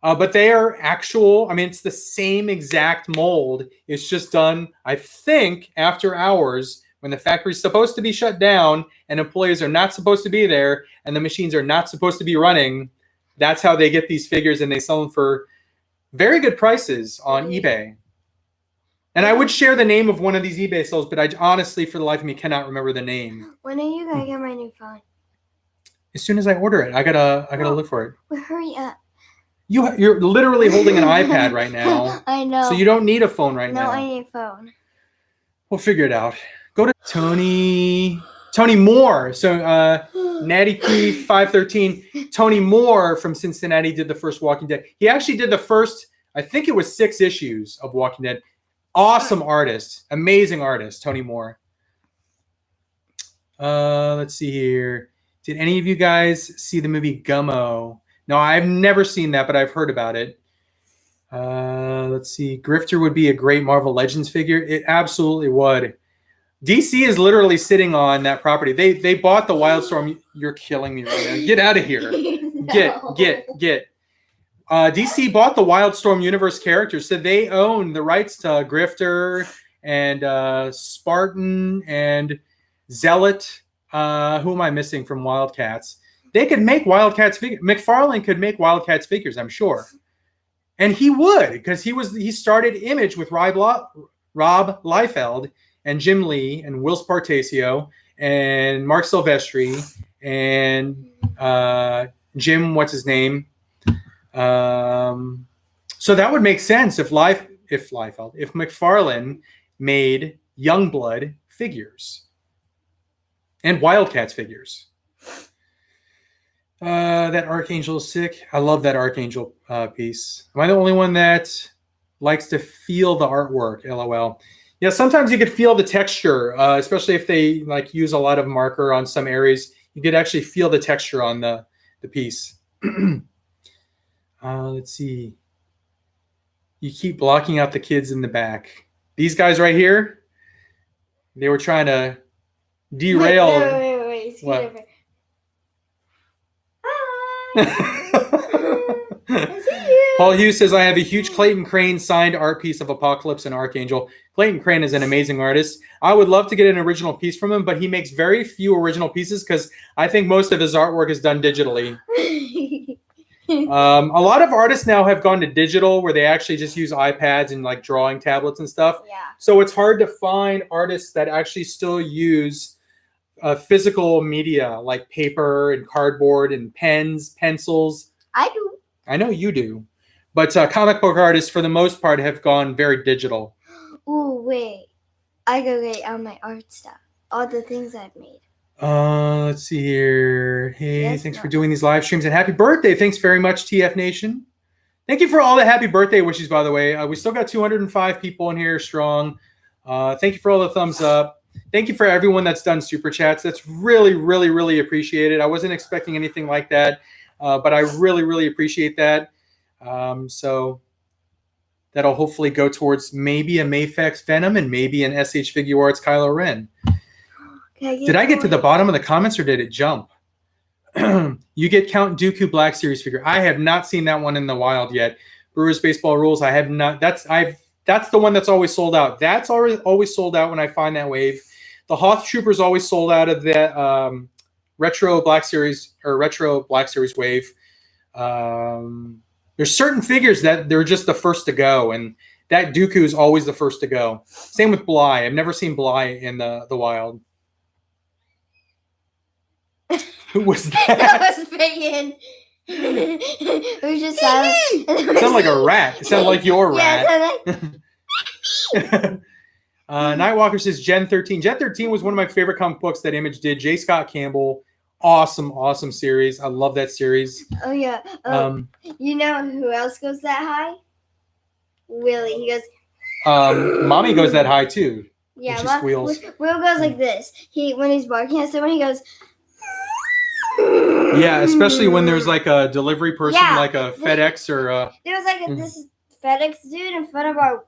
But they are actual, I mean, it's the same exact mold. It's just done, I think, after hours when the factory's supposed to be shut down and employees are not supposed to be there and the machines are not supposed to be running. That's how they get these figures, and they sell them for very good prices on eBay. And I would share the name of one of these eBay sales, but I honestly, for the life of me, cannot remember the name. When are you gonna get my new phone? As soon as I order it, I gotta look for it. Well, hurry up. You're literally holding an iPad right now. I know. So you don't need a phone right now. No, I need a phone. We'll figure it out. Go to Tony Moore. So Natty P 513. Tony Moore from Cincinnati did the first Walking Dead. He actually did the first, I think it was 6 issues of Walking Dead. Awesome artist. Amazing artist, Tony Moore. Let's see here. Did any of you guys see the movie Gummo? No, I've never seen that, but I've heard about it. Let's see. Grifter would be a great Marvel Legends figure. It absolutely would. DC is literally sitting on that property. They bought the Wildstorm. You're killing me right now. Get out of here. No. Get. DC bought the Wildstorm universe characters, so they own the rights to Grifter and Spartan and Zealot. Who am I missing from Wildcats? They could make Wildcats figures. McFarlane could make Wildcats figures, I'm sure. And he would, because he started Image with Rob Liefeld and Jim Lee and Will Spartacio and Mark Silvestri and Jim, what's his name? So that would make sense if McFarlane made Youngblood figures and Wildcats figures. That Archangel is sick. I love that Archangel piece. Am I the only one that likes to feel the artwork? LOL. Yeah, sometimes you could feel the texture, especially if they like use a lot of marker on some areas. You could actually feel the texture on the piece. Let's see. You keep blocking out the kids in the back. These guys right here, they were trying to derail. Wait. What? Paul Hughes says, I have a huge Clayton Crane signed art piece of Apocalypse and Archangel. Clayton Crane is an amazing artist. I would love to get an original piece from him, but he makes very few original pieces because I think most of his artwork is done digitally. A lot of artists now have gone to digital where they actually just use iPads and like drawing tablets and stuff. Yeah. So it's hard to find artists that actually still use physical media like paper and cardboard and pens, pencils. I do. I know you do. But comic book artists, for the most part, have gone very digital. Ooh, wait. I go get all my art stuff. All the things I've made. Let's see here. Hey, thanks for doing these live streams. And happy birthday. Thanks very much, TF Nation. Thank you for all the happy birthday wishes, by the way. We still got 205 people in here strong. Thank you for all the thumbs up. Thank you for everyone that's done super chats. That's really, really, really appreciated. I wasn't expecting anything like that, but I really, really appreciate that. So that'll hopefully go towards maybe a Maifix Venom and maybe an SH Figure Arts Kylo Ren. Did I get to the bottom of the comments or did it jump? You get Count Dooku Black Series figure. I have not seen that one in the wild yet. Brewers Baseball Rules. I have not. That's the one that's always sold out. That's always sold out when I find that wave. The Hoth Troopers always sold out of the retro Black Series wave. There's certain figures that they're just the first to go, and that Dooku is always the first to go. Same with Bly. I've never seen Bly in the wild. Who was that? That was Megan. It was just silent. It sounded like a rat. It sounded like your rat. Nightwalker says Gen 13. Gen 13 was one of my favorite comic books that Image did. J. Scott Campbell. Awesome series. I love that series. Oh, yeah. You know who else goes that high? Willie. He goes... Mommy goes that high, too. Yeah, she squeals. Will goes like this. When he's barking at someone, he goes... Yeah, especially when there's like a delivery person, like a FedEx or... There was like this FedEx dude in front of our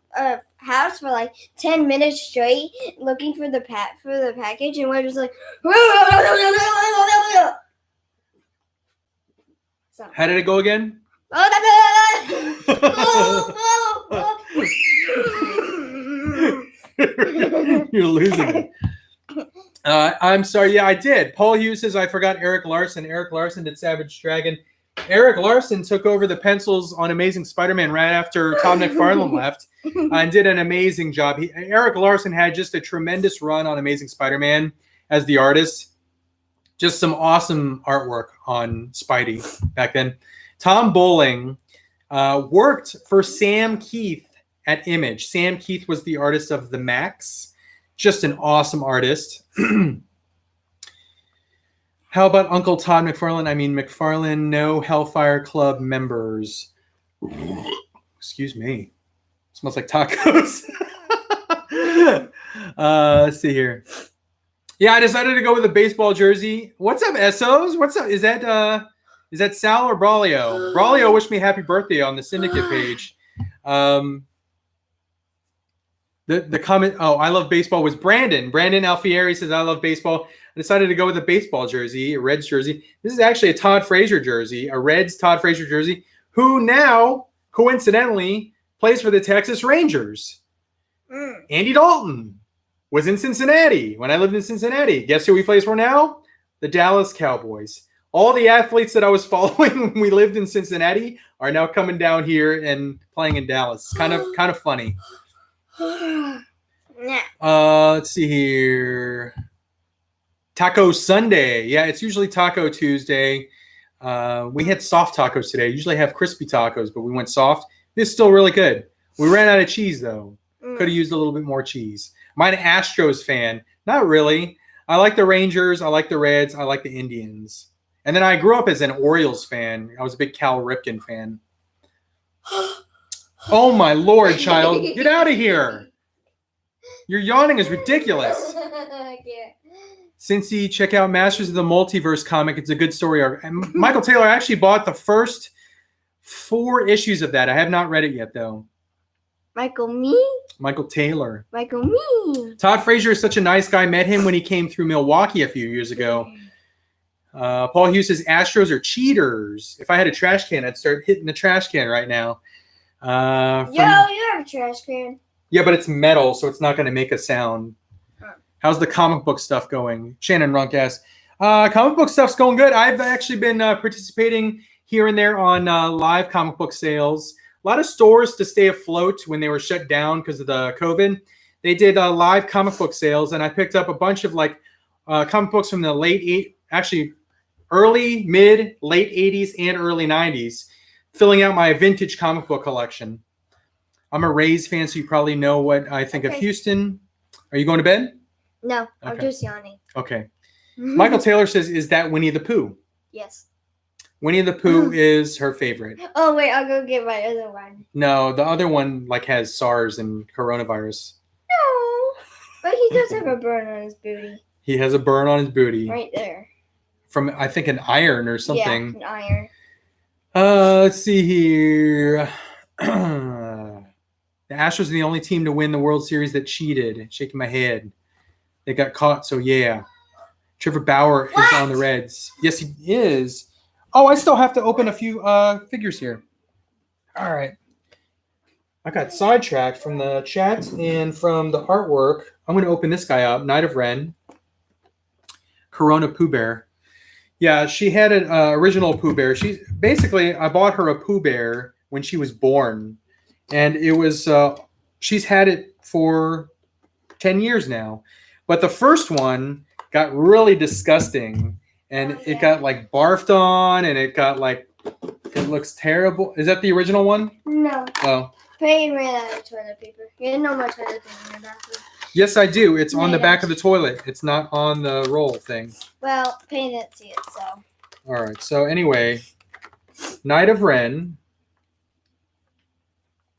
house for like 10 minutes straight looking for the package, and we're just like... So. How did it go again? You're losing it. I'm sorry. Yeah, I did. Paul Hughes says I forgot Eric Larson. Eric Larson did Savage Dragon. Eric Larson took over the pencils on Amazing Spider-Man right after Todd McFarlane left and did an amazing job. Eric Larson had just a tremendous run on Amazing Spider-Man as the artist. Just some awesome artwork on Spidey back then. Tom Bowling worked for Sam Keith at Image. Sam Keith was the artist of The Max. Just an awesome artist. How about Uncle Todd McFarlane? I mean, McFarlane, no Hellfire Club members. Excuse me. Smells like tacos. Let's see here. Yeah, I decided to go with a baseball jersey. What's up, Essos? What's up? Is that Sal or Braulio? Braulio wished me happy birthday on the Syndicate page. The comment, I love baseball, was Brandon. Brandon Alfieri says, I love baseball. I decided to go with a baseball jersey, a Reds jersey. This is actually a Todd Frazier jersey, a Reds Todd Frazier jersey, who now, coincidentally, plays for the Texas Rangers. Andy Dalton was in Cincinnati when I lived in Cincinnati. Guess who he plays for now? The Dallas Cowboys. All the athletes that I was following when we lived in Cincinnati are now coming down here and playing in Dallas. It's kind of funny. Let's see here. Taco Sunday. Yeah, it's usually Taco Tuesday. We had soft tacos today. Usually have crispy tacos, but we went soft. This is still really good. We ran out of cheese, though. Could have used a little bit more cheese. I'm an Astros fan. Not really. I like the Rangers. I like the Reds. I like the Indians. And then I grew up as an Orioles fan. I was a big Cal Ripken fan. Oh, my Lord, child. Get out of here. Your yawning is ridiculous. I can't. Cincy, check out Masters of the Multiverse comic. It's a good story arc. And Michael Taylor actually bought the first 4 issues of that. I have not read it yet, though. Michael Taylor. Michael me. Todd Frazier is such a nice guy. Met him when he came through Milwaukee a few years ago. Paul Hughes says Astros are cheaters. If I had a trash can, I'd start hitting the trash can right now. You have a trash can. Yeah, but it's metal, so it's not going to make a sound. How's the comic book stuff going? Shannon Runk asks. Comic book stuff's going good. I've actually been participating here and there on live comic book sales. A lot of stores, to stay afloat when they were shut down because of the COVID, they did live comic book sales, and I picked up a bunch of comic books from the early, mid, late 80s and early 90s, filling out my vintage comic book collection. I'm a Rays fan, so you probably know what I think of Houston. Are you going to bed? No, okay. I'm just yawning. Okay. Michael Taylor says, is that Winnie the Pooh? Yes. Winnie the Pooh is her favorite. Oh, wait, I'll go get my other one. No, the other one has SARS and coronavirus. No, but he does have a burn on his booty. He has a burn on his booty. Right there. From, I think, an iron or something. Yeah, an iron. Let's see here. The Astros are the only team to win the World Series that cheated. Shaking my head. They got caught, so yeah. Trevor Bauer is on the Reds. Yes, he is. Oh, I still have to open a few figures here. All right. I got sidetracked from the chat and from the artwork. I'm going to open this guy up. Knight of Ren. Corona Pooh Bear. Yeah, she had an original Pooh Bear. I bought her a Pooh Bear when she was born. And it was, she's had it for 10 years now. But the first one got really disgusting. And it got like barfed on, and it got like, it looks terrible. Is that the original one? No. Oh. Payne ran out of toilet paper. You didn't know my toilet paper in the bathroom. Yes, I do. It's on the back of the toilet. It's not on the roll thing. Well, Payne didn't see it, so. All right. So anyway, Knight of Ren.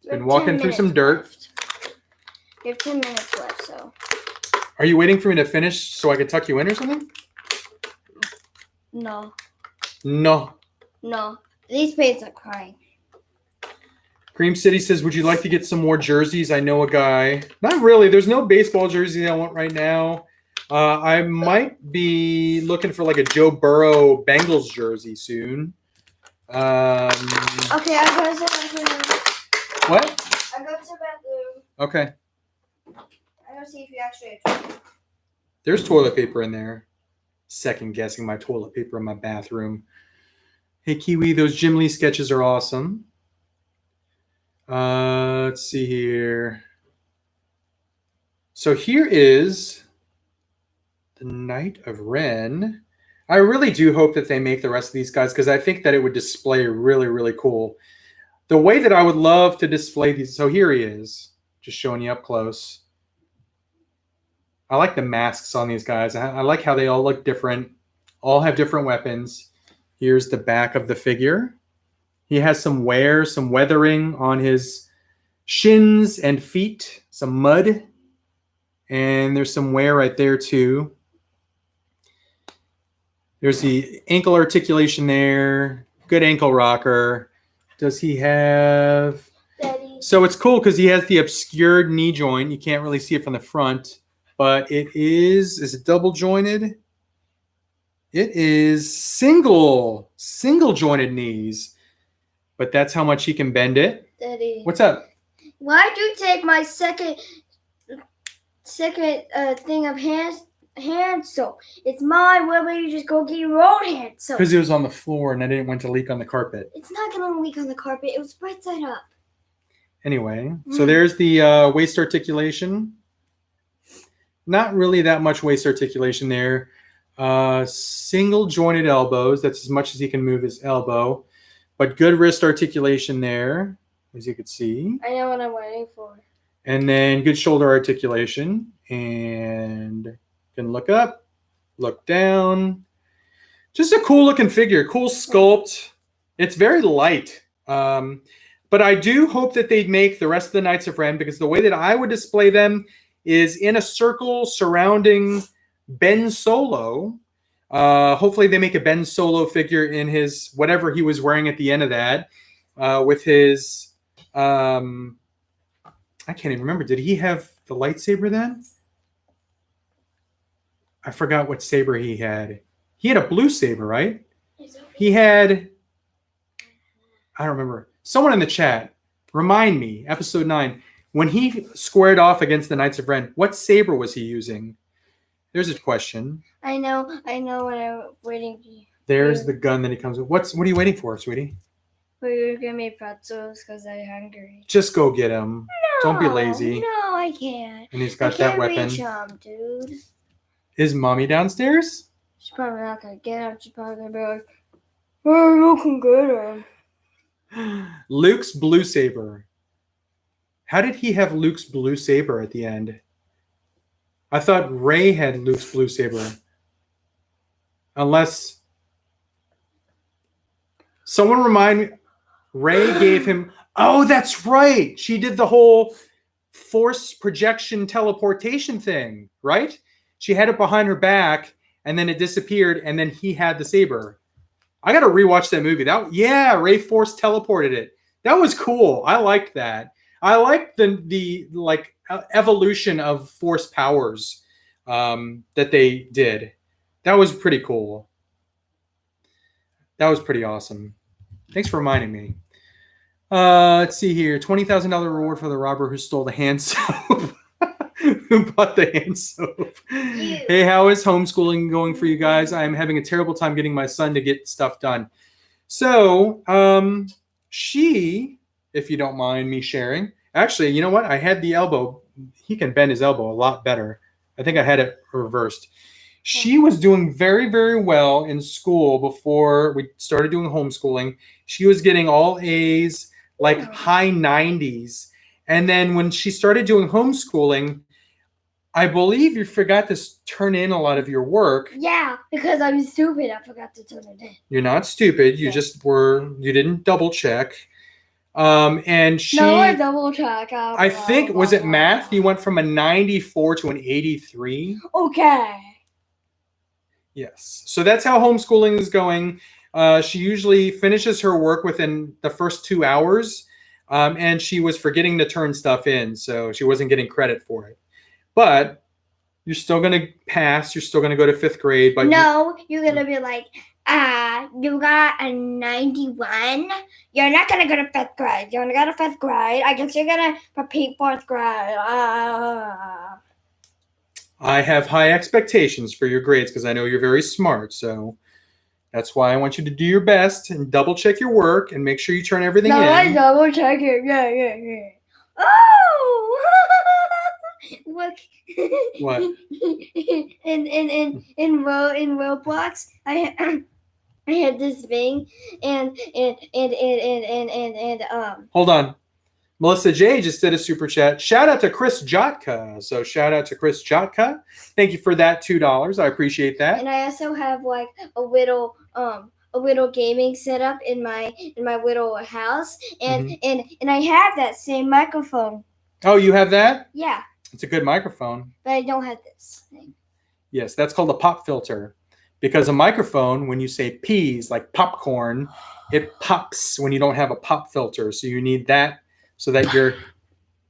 Been walking through some dirt. Left. You have 10 minutes left, so. Are you waiting for me to finish so I can tuck you in or something? No. No. No. These pages are crying. Cream City says, would you like to get some more jerseys? I know a guy. Not really. There's no baseball jerseys I want right now. I might be looking for like a Joe Burrow Bengals jersey soon. Okay, I'm going to the bathroom. What? I'm going to the bathroom. Okay. I'm going to see if you actually have toilet. There's toilet paper in there. Second guessing my toilet paper in my bathroom. Hey, Kiwi, those Jim Lee sketches are awesome. Let's see here. So here is the Knight of Ren. I really do hope that they make the rest of these guys because I think that it would display really, really cool. The way that I would love to display these. So here he is, just showing you up close. I like the masks on these guys. I like how they all look different, all have different weapons. Here's the back of the figure. He has some wear, some weathering on his shins and feet, some mud. And there's some wear right there too. There's the ankle articulation there. Good ankle rocker. Does he have... Daddy. So it's cool because he has the obscured knee joint. You can't really see it from the front. But it is it double jointed? It is single jointed knees. But that's how much he can bend it. Daddy. What's up? Why'd you take my second thing of hand soap? It's mine. Why don't you just go get your own hand soap? Because it was on the floor and I didn't want to leak on the carpet. It's not going to leak on the carpet. It was right side up. Anyway, so there's the waist articulation. Not really that much waist articulation there. Single jointed elbows. That's as much as he can move his elbow. But good wrist articulation there, as you can see. I know what I'm waiting for. And then good shoulder articulation. And you can look up, look down. Just a cool looking figure. Cool sculpt. It's very light. But I do hope that they make the rest of the Knights of Ren, because the way that I would display them is in a circle surrounding Ben Solo. Hopefully they make a Ben Solo figure in his whatever he was wearing at the end of that, with his I can't even remember. Did he have the lightsaber then? I forgot what saber he had. He had a blue saber, right? He had, I don't remember. Someone in the chat, remind me, episode 9, when he squared off against the Knights of Ren, what saber was he using? There's a question. I know what I'm waiting for. There's the gun that he comes with. What are you waiting for, sweetie? For you to give me pretzels because I'm hungry. Just go get them. No, Don't be lazy. No, I can't. And he's got that weapon. Reach him, dude. Is mommy downstairs? She's probably not going to get him. She's probably going to be like, oh, you can get him. Luke's blue saber. How did he have Luke's blue saber at the end? I thought Rey had Luke's blue saber. Unless someone remind me, Rey gave him. Oh, that's right. She did the whole force projection teleportation thing, right? She had it behind her back, and then it disappeared, and then he had the saber. I got to rewatch that movie. Rey force teleported it. That was cool. I liked that. I liked the evolution of force powers that they did. That was pretty cool. That was pretty awesome. Thanks for reminding me. Let's see here. $20,000 reward for the robber who stole the hand soap. Who bought the hand soap? Hey, how is homeschooling going for you guys? I'm having a terrible time getting my son to get stuff done. So, she if you don't mind me sharing. Actually, you know what? I had the elbow. He can bend his elbow a lot better. I think I had it reversed. She was doing very, very well in school before we started doing homeschooling. She was getting all A's, like high 90s. And then when she started doing homeschooling, I believe you forgot to turn in a lot of your work. Yeah, because I'm stupid. I forgot to turn it in. You're not stupid. You just you didn't double check. And she. No, I double check. I think, was it math? You went from a 94 to an 83. Okay. Yes. So that's how homeschooling is going. She usually finishes her work within the first 2 hours. And she was forgetting to turn stuff in, so she wasn't getting credit for it. But you're still going to pass. You're still going to go to 5th grade. But no, you're going to be like, you got a 91. You're not going to go to 5th grade. You're going to go to 5th grade. I guess you're going to repeat 4th grade. I have high expectations for your grades because I know you're very smart. So that's why I want you to do your best and double check your work and make sure you turn everything in. No, I double check it. Yeah. Oh! Look. What? in Roblox, I had this thing and Hold on. Melissa J just did a super chat. Shout out to Chris Jotka. So shout out to Chris Jotka. Thank you for that $2. I appreciate that. And I also have like a little gaming setup in my little house, and I have that same microphone. Oh, you have that? Yeah. It's a good microphone. But I don't have this thing. Yes, that's called a pop filter. Because a microphone, when you say peas, like popcorn, it pops when you don't have a pop filter. So you need that so that your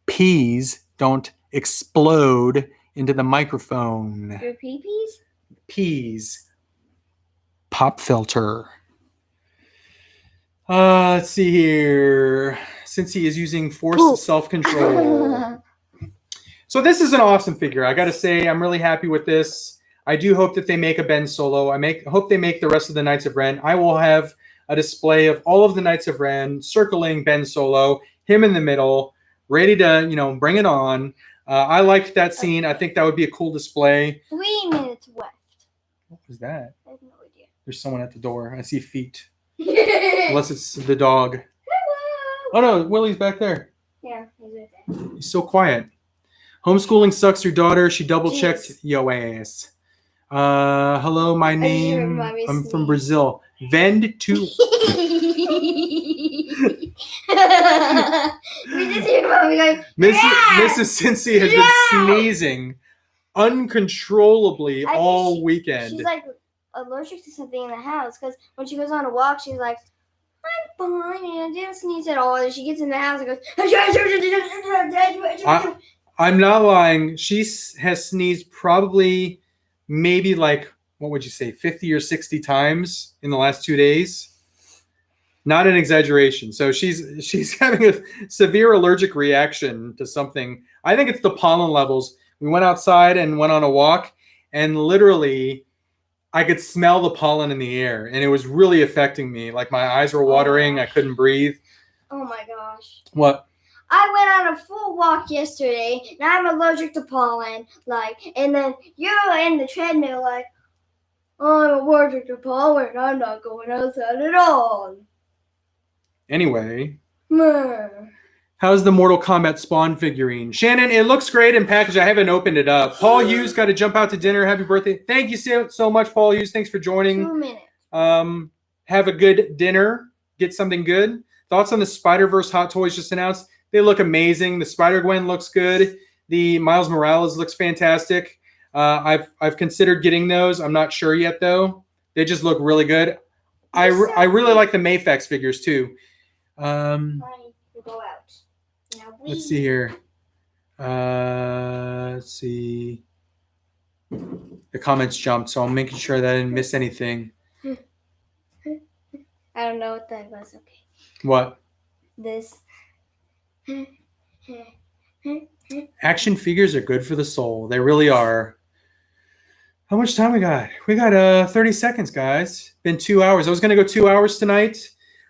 peas don't explode into the microphone. Your pee-pees? Peas. Pop filter. Let's see here. Cincy is using forced self-control. So this is an awesome figure. I got to say, I'm really happy with this. I do hope that they make a Ben Solo. Hope they make the rest of the Knights of Ren. I will have a display of all of the Knights of Ren circling Ben Solo, him in the middle, ready to, bring it on. I liked that scene. I think that would be a cool display. 3 minutes left. What was that? I have no idea. There's someone at the door. I see feet. Unless it's the dog. Hello. Oh, no. Willie's back there. Yeah, he's right there. He's so quiet. Homeschooling sucks. Your daughter, she double-checked yo ass. Hello, my name. I'm from Brazil. Vend to. We just hear mommy going, Mrs. Cincy has been sneezing uncontrollably all weekend. She's like allergic to something in the house because when she goes on a walk, she's like, I'm fine, and I didn't sneeze at all. And she gets in the house and goes, I'm not lying. She has sneezed probably maybe like, what would you say, 50 or 60 times in the last 2 days. Not an exaggeration. So she's having a severe allergic reaction to something. I think it's the pollen levels. We went outside and went on a walk, and literally I could smell the pollen in the air, and it was really affecting me. Like my eyes were watering. I couldn't breathe. Oh my gosh. What? I went on a full walk yesterday, and I'm allergic to pollen. And then you're in the treadmill, like, I'm allergic to pollen. I'm not going outside at all. Anyway, how's the Mortal Kombat Spawn figurine? Shannon, it looks great in package. I haven't opened it up. Paul Hughes got to jump out to dinner. Happy birthday. Thank you so much, Paul Hughes. Thanks for joining. 2 minutes. Have a good dinner. Get something good. Thoughts on the Spider-Verse Hot Toys just announced? They look amazing. The Spider-Gwen looks good. The Miles Morales looks fantastic. I've considered getting those. I'm not sure yet, though. They just look really good. I really like the Maifix figures, too. Fine, we'll go out. Now Let's see here. Let's see. The comments jumped, so I'm making sure that I didn't miss anything. I don't know what that was. Okay. What? This. Action figures are good for the soul. They really are. How much time we got? We got 30 seconds, guys. Been 2 hours. I was going to go 2 hours tonight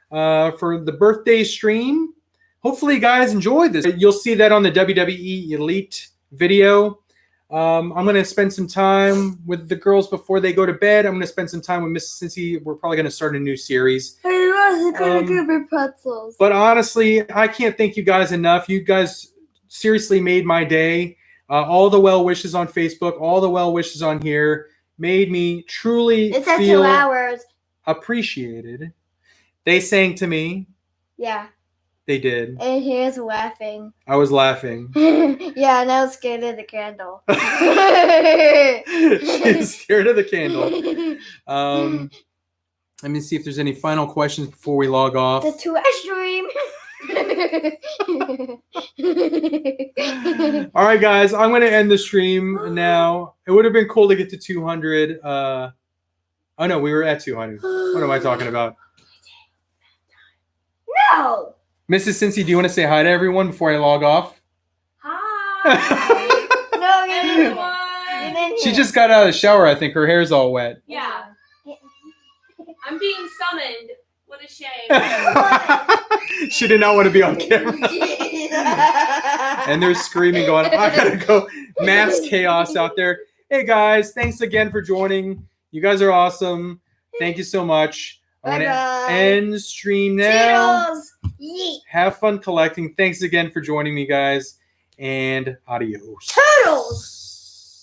for the birthday stream, hopefully you guys enjoyed this. You'll see that on the WWE Elite video. I'm going to spend some time with the girls before they go to bed. I'm going to spend some time with Miss Cincy. We're probably going to start a new series. Hey, I'm going to give me pretzels. But honestly, I can't thank you guys enough. You guys seriously made my day. All the well wishes on Facebook, all the well wishes on here made me truly It's at feel 2 hours. appreciated. They sang to me. Yeah. They did. And he was laughing. I was laughing. Yeah, and I was scared of the candle. She's scared of the candle. Let me see if there's any final questions before we log off. The 2 stream. All right, guys, I'm going to end the stream now. It would have been cool to get to 200. Oh, no, we were at 200. What am I talking about? No. Mrs. Cincy, do you want to say hi to everyone before I log off? Hi. No, you didn't. She just got out of the shower. I think her hair's all wet. Yeah. I'm being summoned. What a shame. She did not want to be on camera. And they're screaming, going, I gotta go. Mass chaos out there. Hey, guys, thanks again for joining. You guys are awesome. Thank you so much. I'm going to end stream now. Toodles. Yeet. Have fun collecting. Thanks again for joining me, guys. And adios. Turtles.